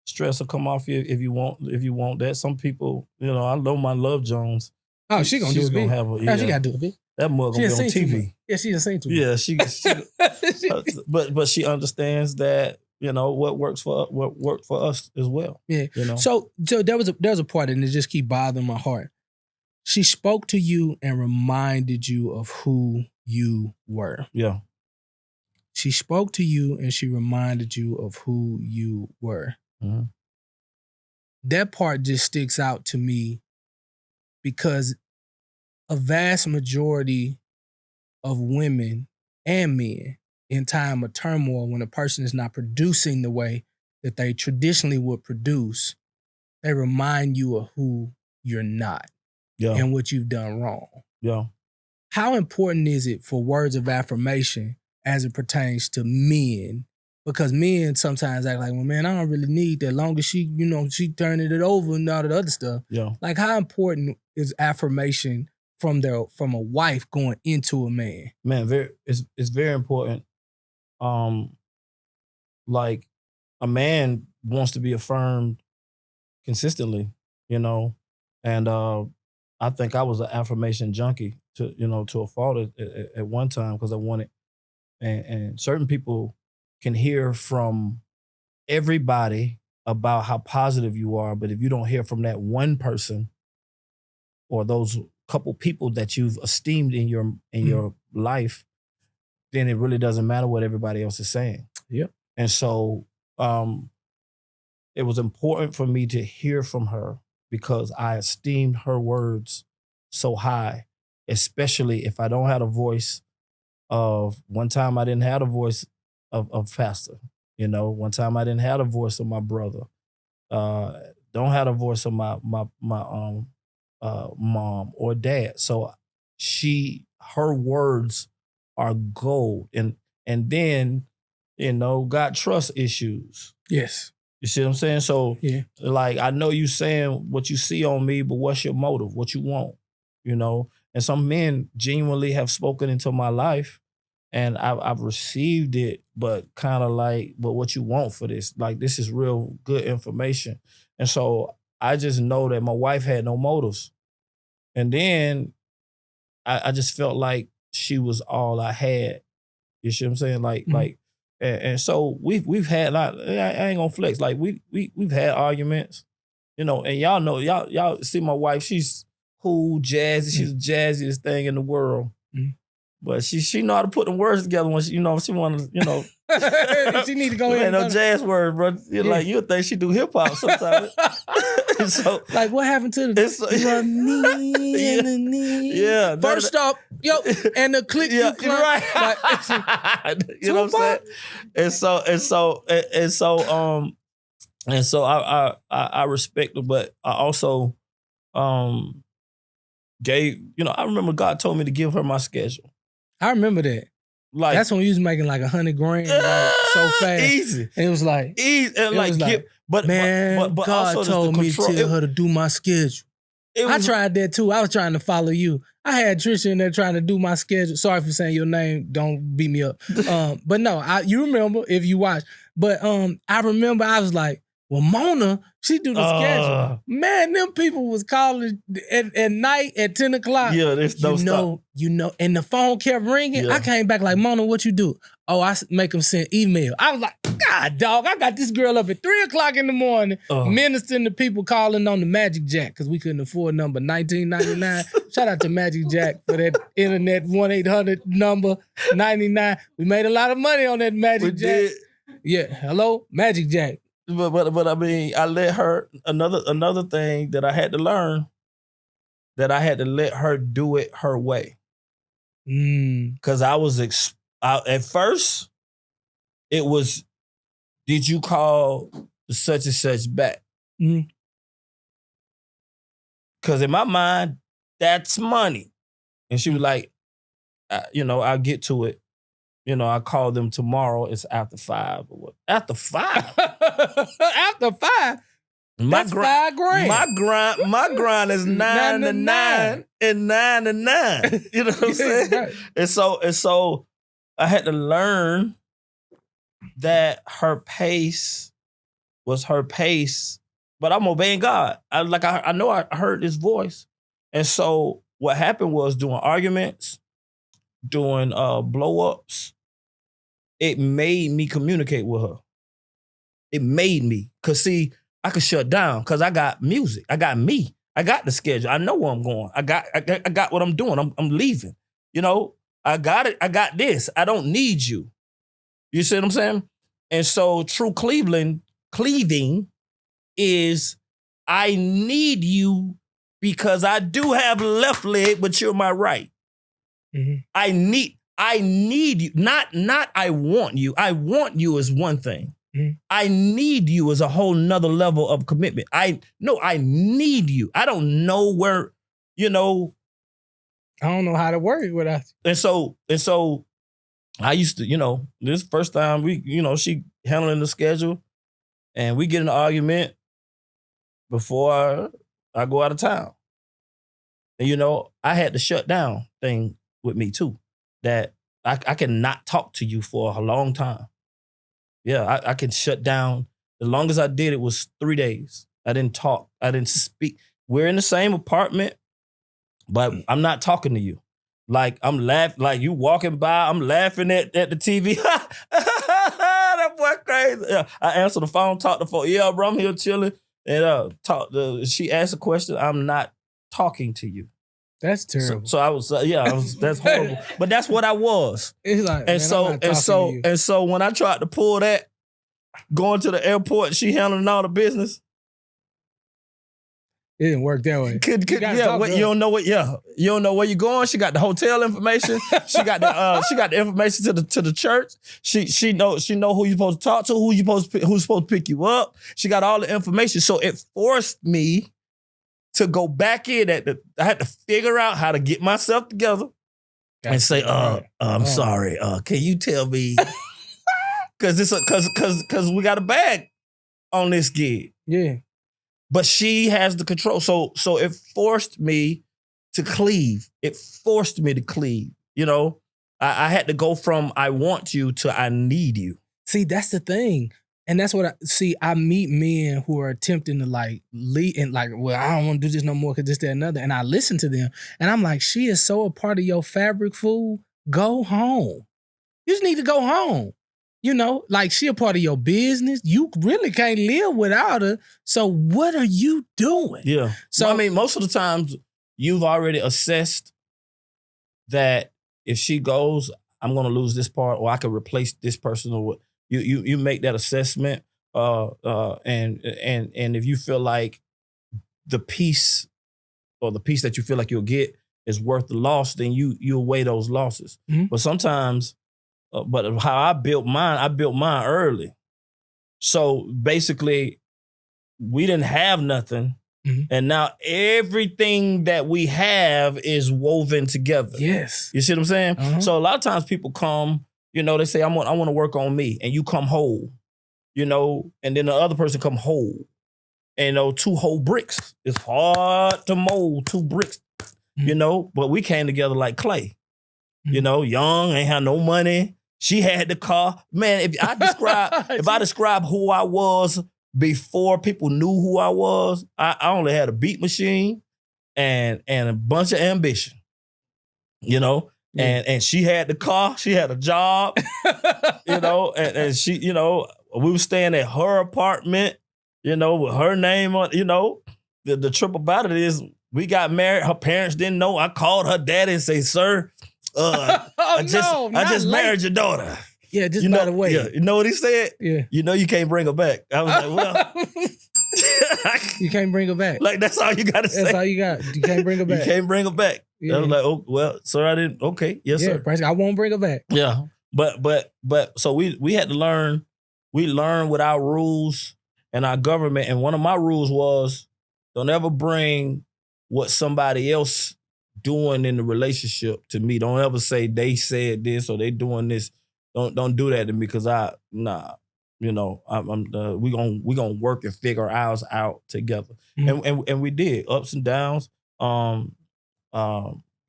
stress will come off you if you want that. Some people, I know my Love Jones. Oh, she's gonna do it big. She gotta do it big. That mug gonna be on TV. Yeah, she done seen too much. Yeah, she but she understands that, what worked for us as well. Yeah. So there was a part, and it just keep bothering my heart. She spoke to you and reminded you of who you were. Yeah. She spoke to you and she reminded you of who you were. Mm-hmm. That part just sticks out to me because a vast majority of women and men in time of turmoil, when a person is not producing the way that they traditionally would produce, they remind you of who you're not and what you've done wrong. Yeah. How important is it for words of affirmation as it pertains to men? Because men sometimes act like, well, man, I don't really need that. Long as she, she turning it over and all that other stuff. Yeah. Like, how important is affirmation from a wife going into a man? Man, it's very important. Like, a man wants to be affirmed consistently, and I think I was an affirmation junkie to a fault at one time, because I wanted, and certain people can hear from everybody about how positive you are, but if you don't hear from that one person or those couple people that you've esteemed in your life, then it really doesn't matter what everybody else is saying. Yep. And so it was important for me to hear from her because I esteemed her words so high, especially if I don't have a voice of, one time I didn't have a voice of pastor, one time I didn't have a voice of my brother, don't have a voice of my mom or dad. So her words are gold. And then, got trust issues. Yes. You see what I'm saying? So, yeah. Like, I know you saying what you see on me, but what's your motive? What you want? And some men genuinely have spoken into my life, and I've received it, but kind of like, but what you want for this? Like, this is real good information. And so I just know that my wife had no motives. And then I just felt like she was all I had. You see what I'm saying? Like, and so we've had, like, I ain't gonna flex. Like, we've had arguments, and y'all know, y'all see my wife, she's cool, jazzy, she's the jazziest thing in the world. But she know how to put the words together when she want to, She need to go ahead. Ain't no jazz words, bro. Like you'll think she do hip hop sometimes. So like what happened to the knee and the knee? Yeah. First off, and the click you clap. Right. You know what I'm saying? And so I respect her, but I also gave, I remember God told me to give her my schedule. I remember that. Like that's when we was making like $100 grand so fast. Easy. And it was like easy. And but God also told me to tell her to do my schedule. I tried that too. I was trying to follow you. I had Trisha in there trying to do my schedule. Sorry for saying your name. Don't beat me up. But no, you remember if you watch. But I remember I was like, well, Mona, she do the schedule. Man, them people was calling at night at 10 o'clock. Yeah, there's no stop. And the phone kept ringing. Yeah. I came back like, Mona, what you do? Oh, I make them send email. I was like, God, dog, I got this girl up at 3 o'clock in the morning ministering to people calling on the Magic Jack because we couldn't afford number $19.99. Shout out to Magic Jack for that internet 1-800 number 99. We made a lot of money on that Magic Jack. Did. Yeah, hello, Magic Jack. But I mean, I let her, another thing that I had to learn, that I had to let her do it her way. Because I was, at first, it was, did you call the such and such back? Because in my mind, that's money. And she was like, I'll get to it. I call them tomorrow. It's after 5 or what? After 5? After 5? That's $5 grand. My grind is 9 to 9 and 9 to 9. You know what I'm saying? Right. And so I had to learn that her pace was her pace, but I'm obeying God. I know I heard his voice. And so what happened was doing arguments, doing blow-ups, it made me communicate with her. It made me. Because, see, I could shut down because I got music. I got me. I got the schedule. I know where I'm going. I got what I'm doing. I'm leaving. I got it. I got this. I don't need you. You see what I'm saying? And so true cleaving is I need you because I do have a left leg, but you're my right. Mm-hmm. I need you. Not I want you. I want you is one thing. Mm-hmm. I need you is a whole nother level of commitment. I need you. I don't know where, I don't know how to work without you. And so I used to, this first time she handling the schedule and we get in an argument before I go out of town. And, I had to shut down thing with me too. That I can not talk to you for a long time. Yeah, I can shut down. The longest I did it was 3 days. I didn't talk. I didn't speak. We're in the same apartment, but I'm not talking to you. Like I'm laughing, like you walking by, I'm laughing at the TV. That boy crazy. Yeah, I answer the phone, talk to the phone. Yeah, bro, I'm here chilling. And she asked a question. I'm not talking to you. That's terrible. So I was, that's horrible. But that's what I was. It's like, and so when I tried to pull that, going to the airport, she handling all the business. It didn't work that way. You don't know what? Yeah, you don't know where you're going. She got the hotel information. She got the information to the church. She know who you're supposed to talk to, who's supposed to pick you up. She got all the information. So it forced me to go back in I had to figure out how to get myself together and say, I'm sorry. Can you tell me? Because we got a bag on this gig. Yeah. But she has the control. So it forced me to cleave. It forced me to cleave. I had to go from I want you to I need you. See, that's the thing. And that's what I meet men who are attempting to lead and I don't want to do this no more because this, that, and another. And I listen to them and I'm like, she is so a part of your fabric, fool. Go home. You just need to go home. She a part of your business. You really can't live without her. So what are you doing? Yeah. So, most of the times you've already assessed that if she goes, I'm gonna lose this part, or I could replace this person, or what. You make that assessment, and if you feel like the piece that you feel like you'll get is worth the loss, then you'll weigh those losses. Mhm. But sometimes, but how I built mine early. So basically, we didn't have nothing. Mhm. And now everything that we have is woven together. Yes. You see what I'm saying? Uh-huh. So a lot of times people come, they say, I want to work on me. And you come whole, and then the other person come whole. And 2 whole bricks. It's hard to mold 2 bricks, but we came together like clay. Young, ain't had no money. She had the car. Man, if I describe who I was before people knew who I was, I only had a beat machine and a bunch of ambition, and she had the car, she had a job, and she, we were staying at her apartment, with her name on, the trip about it is we got married. Her parents didn't know. I called her daddy and say, sir, I just married your daughter. Yeah, just by the way. Yeah, you know what he said? Yeah. You can't bring her back. I was like, well. You can't bring her back. Like, that's all you got to say. That's all you got. You can't bring her back. You can't bring her back. Yeah. I was like, oh, well, sir, I didn't. Okay, yes, sir. I won't bring her back. Yeah. But so we had to learn. We learned with our rules and our government. And one of my rules was don't ever bring what somebody else doing in the relationship to me. Don't ever say they said this or they doing this. Don't do that to me because we gonna work and figure ours out together. Mm-hmm. And we did ups and downs. I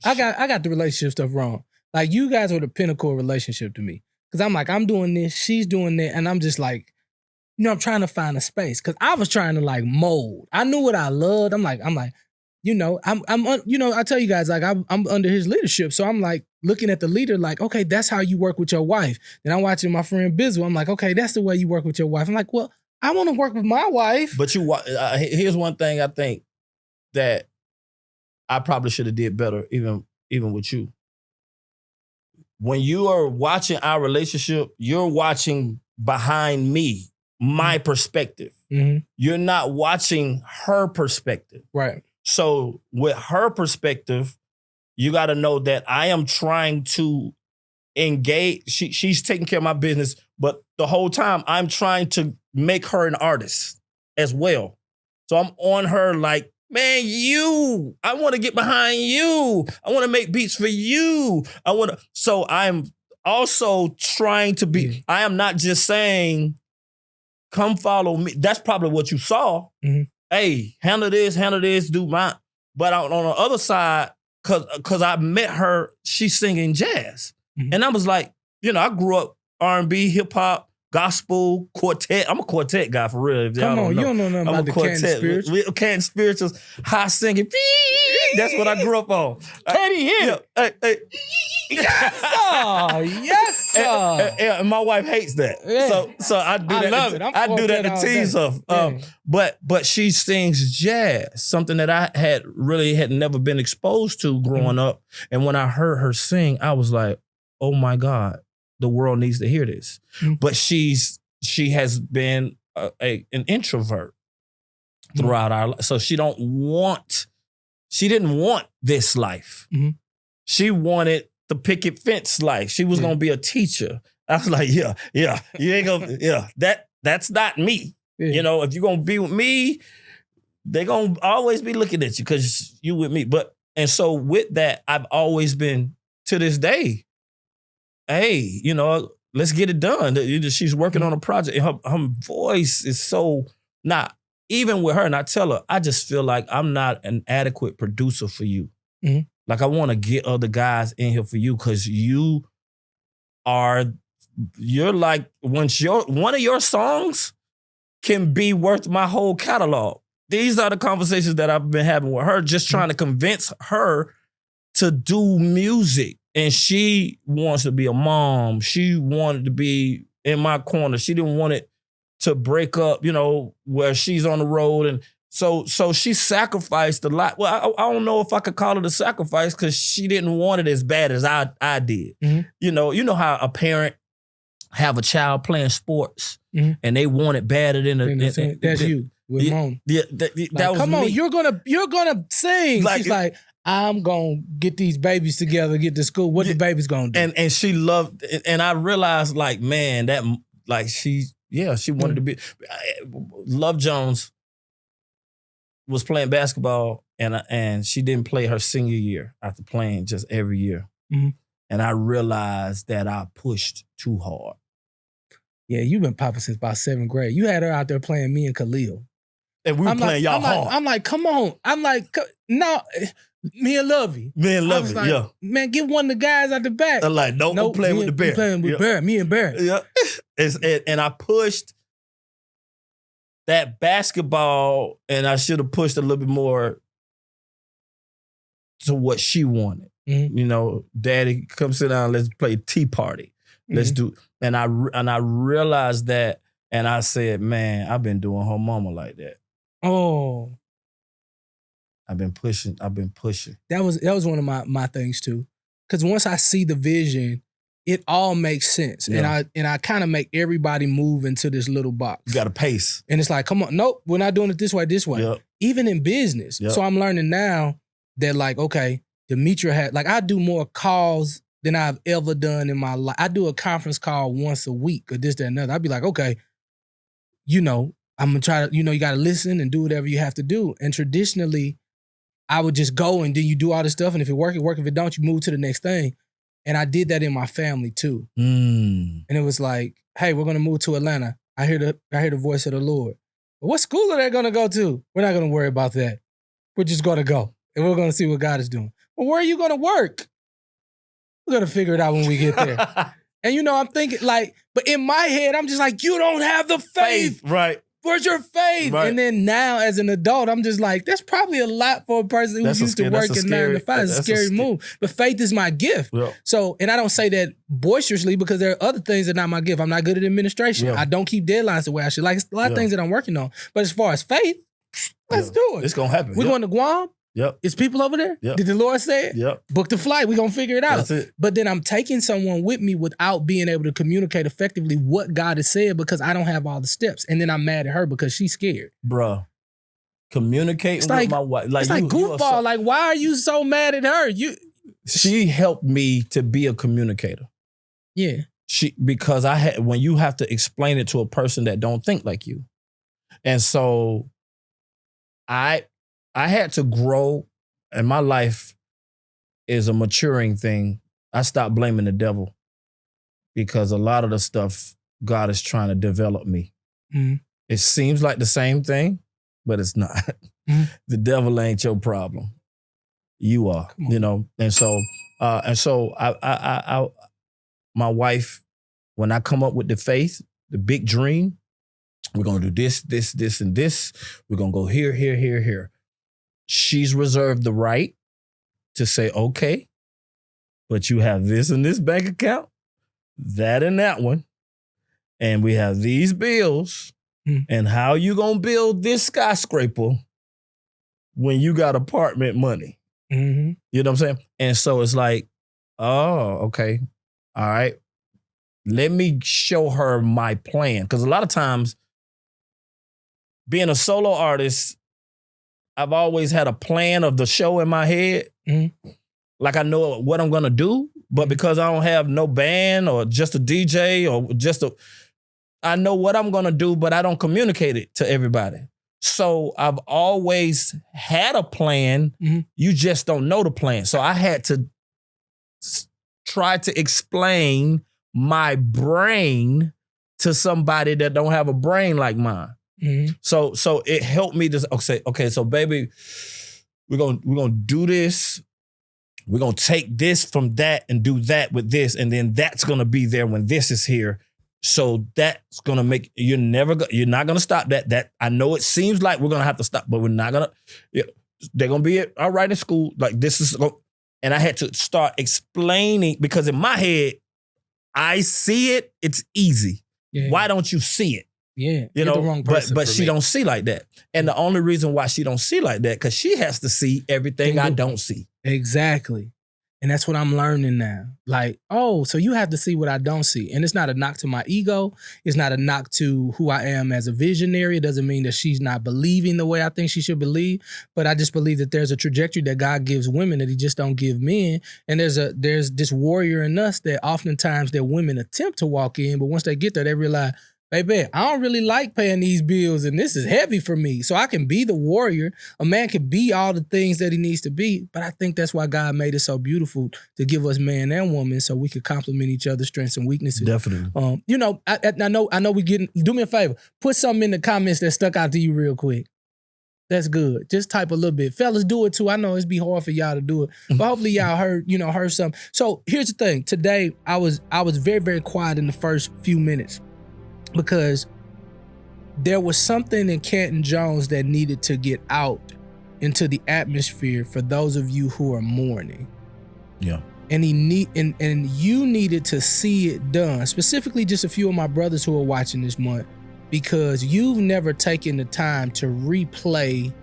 got the relationship stuff wrong. Like, you guys were the pinnacle of relationship to me. Cause I'm like, I'm doing this, she's doing that, and I'm just like, I'm trying to find a space. Cause I was trying to like mold. I knew what I loved. I'm like, I tell you guys, like, I'm under his leadership. So I'm like looking at the leader like, okay, that's how you work with your wife. Then I'm watching my friend Bizzle. I'm like, okay, that's the way you work with your wife. I'm like, well, I want to work with my wife. But here's one thing I think that I probably should have did better, even with you. When you are watching our relationship, you're watching behind me, my perspective. Mm-hmm. You're not watching her perspective. Right. So with her perspective, you got to know that I am trying to engage. She's taking care of my business, but the whole time I'm trying to make her an artist as well. So I'm on her like, man, I want to get behind you. I want to make beats for you. So I'm also trying to be, I am not just saying, come follow me. That's probably what you saw. Mm-hmm. Hey, handle this, do mine. But on the other side, cause I met her, she's singing jazz. Mm-hmm. And I was like, I grew up R&B, hip hop, gospel, quartet. I'm a quartet guy for real. Come on, you don't know nothing about the Canton Spirituals. Canton Spirituals, high singing. That's what I grew up on. Can't he hear? Hey. Yes, sir. Yes, sir. And my wife hates that. Yeah. So I do that. I love it. I do that to tease her. But she sings jazz, something that I had never been exposed to growing up. And when I heard her sing, I was like, oh my God, the world needs to hear this. Mm-hmm. But she has been an introvert throughout our life. So she didn't want this life. Mm-hmm. She wanted the picket fence life. She was gonna be a teacher. I was like, yeah, you ain't gonna, that's not me. Yeah. If you're gonna be with me, they're gonna always be looking at you because you with me. And so with that, I've always been, to this day, hey, let's get it done. She's working on a project. Her voice is so, not even with her, and I tell her, I just feel like I'm not an adequate producer for you. Mm-hmm. Like, I want to get other guys in here for you because you're like, one of your songs can be worth my whole catalog. These are the conversations that I've been having with her, just trying to convince her to do music. And she wants to be a mom. She wanted to be in my corner. She didn't want it to break up, where she's on the road and So she sacrificed a lot. Well, I don't know if I could call it a sacrifice because she didn't want it as bad as I did. Mm-hmm. You know how a parent have a child playing sports and they want it badder than that's you with mom. Yeah, that was come me. on, you're gonna sing. Like, she's like, I'm gonna get these babies together, get to school. What the babies gonna do? And she loved, and I realized, like, man, that like she wanted to be. Love Jones was playing basketball, and she didn't play her senior year after playing just every year. Mm-hmm. And I realized that I pushed too hard. Yeah, you've been popping since about 7th grade. You had her out there playing me and Khalil. And we were playing y'all hard. I'm like, come on. I'm like, no, me and Lovey. Me and Lovey, like, yeah. Man, get one of the guys out the back. I'm like, nope, I'm playing with the bear. Playing with Bear, me and Bear. Yeah. And I pushed that basketball, and I should have pushed a little bit more to what she wanted. Mm-hmm. You know, Daddy, come sit down, let's play tea party. Let's do, and I realized that, and I said, man, I've been doing her mama like that. Oh. I've been pushing. That was one of my things too. Because once I see the vision, it all makes sense. Yeah. And I kind of make everybody move into this little box. You got a pace. And it's like, come on, nope, we're not doing it this way. Yep. Even in business. Yep. So I'm learning now that, like, okay, Demetra had, like, I do more calls than I've ever done in my life. I do a conference call once a week or this, that, and another. I'd be like, okay, I'm gonna try to, you got to listen and do whatever you have to do. And traditionally, I would just go and then you do all this stuff. And if it work, it work. If it don't, you move to the next thing. And I did that in my family too. And it was like, hey, we're gonna move to Atlanta. I hear the voice of the Lord. But what school are they gonna go to? We're not gonna worry about that. We're just gonna go. And we're gonna see what God is doing. Well, where are you gonna work? We're gonna figure it out when we get there. And I'm thinking like, but in my head, I'm just like, you don't have the faith. Right. Where's your faith? Right. And then now as an adult, I'm just like, that's probably a lot for a person who's used to working 9 to 5. It's a scary move. But faith is my gift. Yeah. So, and I don't say that boisterously because there are other things that are not my gift. I'm not good at administration. Yeah. I don't keep deadlines the way I should. Like, it's a lot of things that I'm working on. But as far as faith, let's do it. It's going to happen. We're going to Guam. Yep. Is people over there? Yep. Did the Lord say it? Yep. Book the flight. We're going to figure it out. That's it. But then I'm taking someone with me without being able to communicate effectively what God has said because I don't have all the steps. And then I'm mad at her because she's scared. Bruh. Communicating with my wife. It's like goofball. Like, why are you so mad at her? She helped me to be a communicator. Yeah. Because when you have to explain it to a person that don't think like you. And so I had to grow, and my life is a maturing thing. I stopped blaming the devil because a lot of the stuff God is trying to develop me. Mm-hmm. It seems like the same thing, but it's not. Mm-hmm. The devil ain't your problem. You are, And so I my wife, when I come up with the faith, the big dream, we're going to do this, this, this, and this. We're going to go here, here, here, here. She's reserved the right to say, okay, but you have this in this bank account, that and that one, and we have these bills, and how you going to build this skyscraper when you got apartment money? Mm-hmm. You know what I'm saying? And so it's like, oh, okay, all right. Let me show her my plan. Because a lot of times, being a solo artist, I've always had a plan of the show in my head. Mm-hmm. Like I know what I'm gonna do, but because I don't have no band or just a DJ or I know what I'm gonna do, but I don't communicate it to everybody. So I've always had a plan. Mm-hmm. You just don't know the plan. So I had to try to explain my brain to somebody that don't have a brain like mine. Mm-hmm. So it helped me to say, okay, so baby, we're gonna do this. We're gonna take this from that and do that with this, and then that's gonna be there when this is here. So that's gonna make you're not gonna stop that. That I know it seems like we're gonna have to stop, but we're not gonna. They're gonna be all right in school. Like this is, and I had to start explaining because in my head, I see it. It's easy. Yeah. Why don't you see it? Yeah, You you're the know, wrong but person but for she me. don't see like that. And the only reason why she don't see like that, because she has to see everything I don't see. Exactly. And that's what I'm learning now. Like, oh, so you have to see what I don't see. And it's not a knock to my ego. It's not a knock to who I am as a visionary. It doesn't mean that she's not believing the way I think she should believe. But I just believe that there's a trajectory that God gives women that he just don't give men. And there's this warrior in us that oftentimes that women attempt to walk in, but once they get there, they realize, baby, I don't really like paying these bills and this is heavy for me. So I can be the warrior. A man can be all the things that he needs to be. But I think that's why God made it so beautiful to give us man and woman so we could complement each other's strengths and weaknesses. Definitely. You know, I know we getting, do me a favor. Put something in the comments that stuck out to you real quick. That's good. Just type a little bit. Fellas, do it too. I know it's be hard for y'all to do it. But hopefully y'all heard something. So here's the thing. Today, I was very, very quiet in the first few minutes, because there was something in Canton Jones that needed to get out into the atmosphere for those of you who are mourning. Yeah. And you needed to see it done. Specifically, just a few of my brothers who are watching this month, because you've never taken the time to replay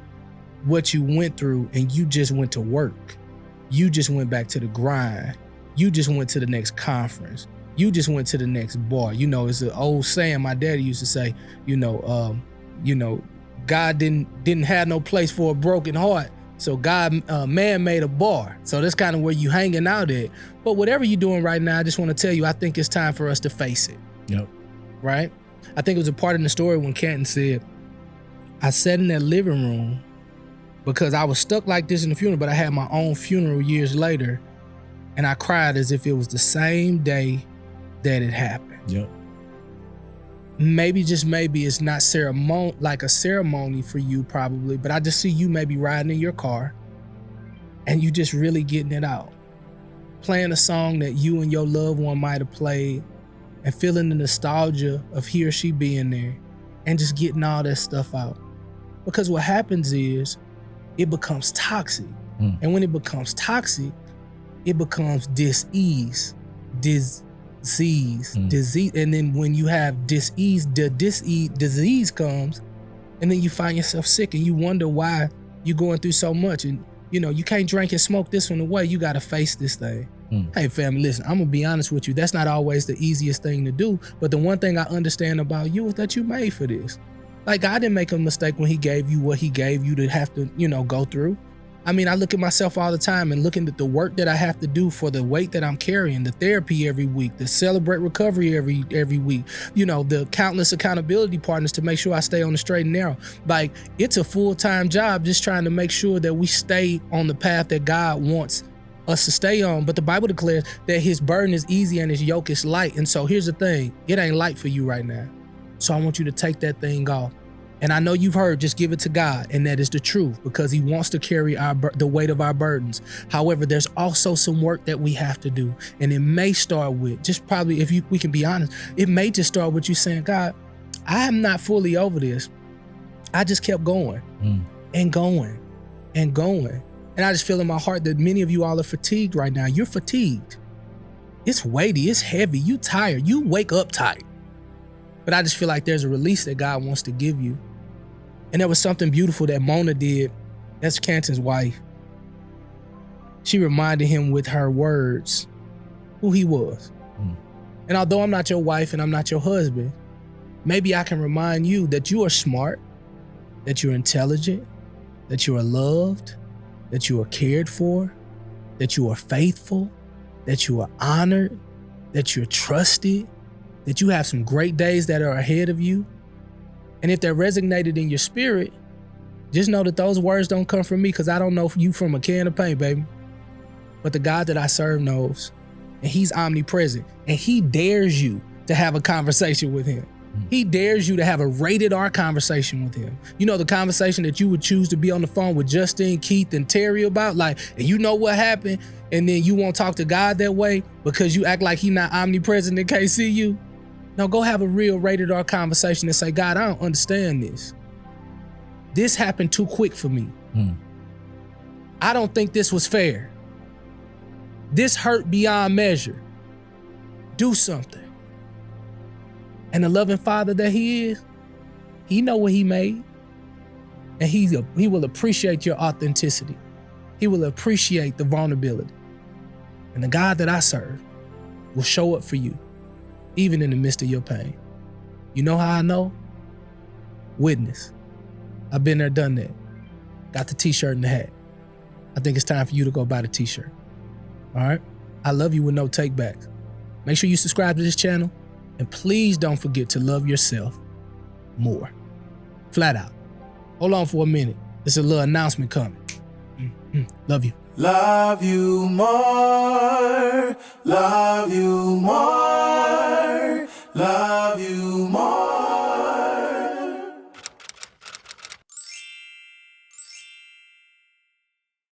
what you went through, and you just went to work. You just went back to the grind. You just went to the next conference. You just went to the next bar. You know, it's an old saying my daddy used to say, God didn't have no place for a broken heart. So man made a bar. So that's kind of where you hanging out at. But whatever you're doing right now, I just want to tell you, I think it's time for us to face it. Yep. Right? I think it was a part in the story when Canton said, I sat in that living room because I was stuck like this in the funeral, but I had my own funeral years later, and I cried as if it was the same day that it happened. Yep. Maybe, just maybe, it's not like a ceremony for you probably, but I just see you maybe riding in your car and you just really getting it out. Playing a song that you and your loved one might have played and feeling the nostalgia of he or she being there and just getting all that stuff out. Because what happens is it becomes toxic. And when it becomes toxic, it becomes disease. And then when you have disease comes, and then you find yourself sick and you wonder why you're going through so much. And you can't drink and smoke this one away. You got to face this thing. Hey family, listen, I'm gonna be honest with you. That's not always the easiest thing to do. But the one thing I understand about you is that you made for this. Like, God didn't make a mistake when he gave you what he gave you to have to, go through. I mean, I look at myself all the time and looking at the work that I have to do for the weight that I'm carrying, the therapy every week, the celebrate recovery every week, the countless accountability partners to make sure I stay on the straight and narrow. Like, it's a full-time job just trying to make sure that we stay on the path that God wants us to stay on. But the Bible declares that his burden is easy and his yoke is light. And so here's the thing, it ain't light for you right now. So I want you to take that thing off. And I know you've heard, just give it to God. And that is the truth, because he wants to carry the weight of our burdens. However, there's also some work that we have to do. And it may start with, just probably, if we can be honest, it may just start with you saying, God, I am not fully over this. I just kept going and going and going. And I just feel in my heart that many of you all are fatigued right now. You're fatigued. It's weighty, it's heavy, you tired, you wake up tired. But I just feel like there's a release that God wants to give you. And there was something beautiful that Mona did. That's Canton's wife. She reminded him with her words who he was. And although I'm not your wife and I'm not your husband, maybe I can remind you that you are smart, that you're intelligent, that you are loved, that you are cared for, that you are faithful, that you are honored, that you're trusted, that you have some great days that are ahead of you. And if they're resonated in your spirit, just know that those words don't come from me, because I don't know you from a can of paint, baby. But the God that I serve knows, and he's omnipresent, and he dares you to have a conversation with him. He dares you to have a rated R conversation with him. The conversation that you would choose to be on the phone with Justin, Keith, and Terry about, like, and you know what happened, and then you won't talk to God that way because you act like he not omnipresent and can't see you. No, go have a real rated R conversation and say, God, I don't understand this. This happened too quick for me. I don't think this was fair. This hurt beyond measure. Do something. And the loving Father that he is, He know what he made. And he will appreciate your authenticity. He will appreciate the vulnerability. And the God that I serve will show up for you, even in the midst of your pain. You know how I know? Witness. I've been there, done that. Got the t-shirt and the hat. I think it's time for you to go buy the t-shirt. All right? I love you with no takebacks. Make sure you subscribe to this channel. And please don't forget to love yourself more. Flat out. Hold on for a minute. There's a little announcement coming. Love you. Love you more. Love you more. Love you more.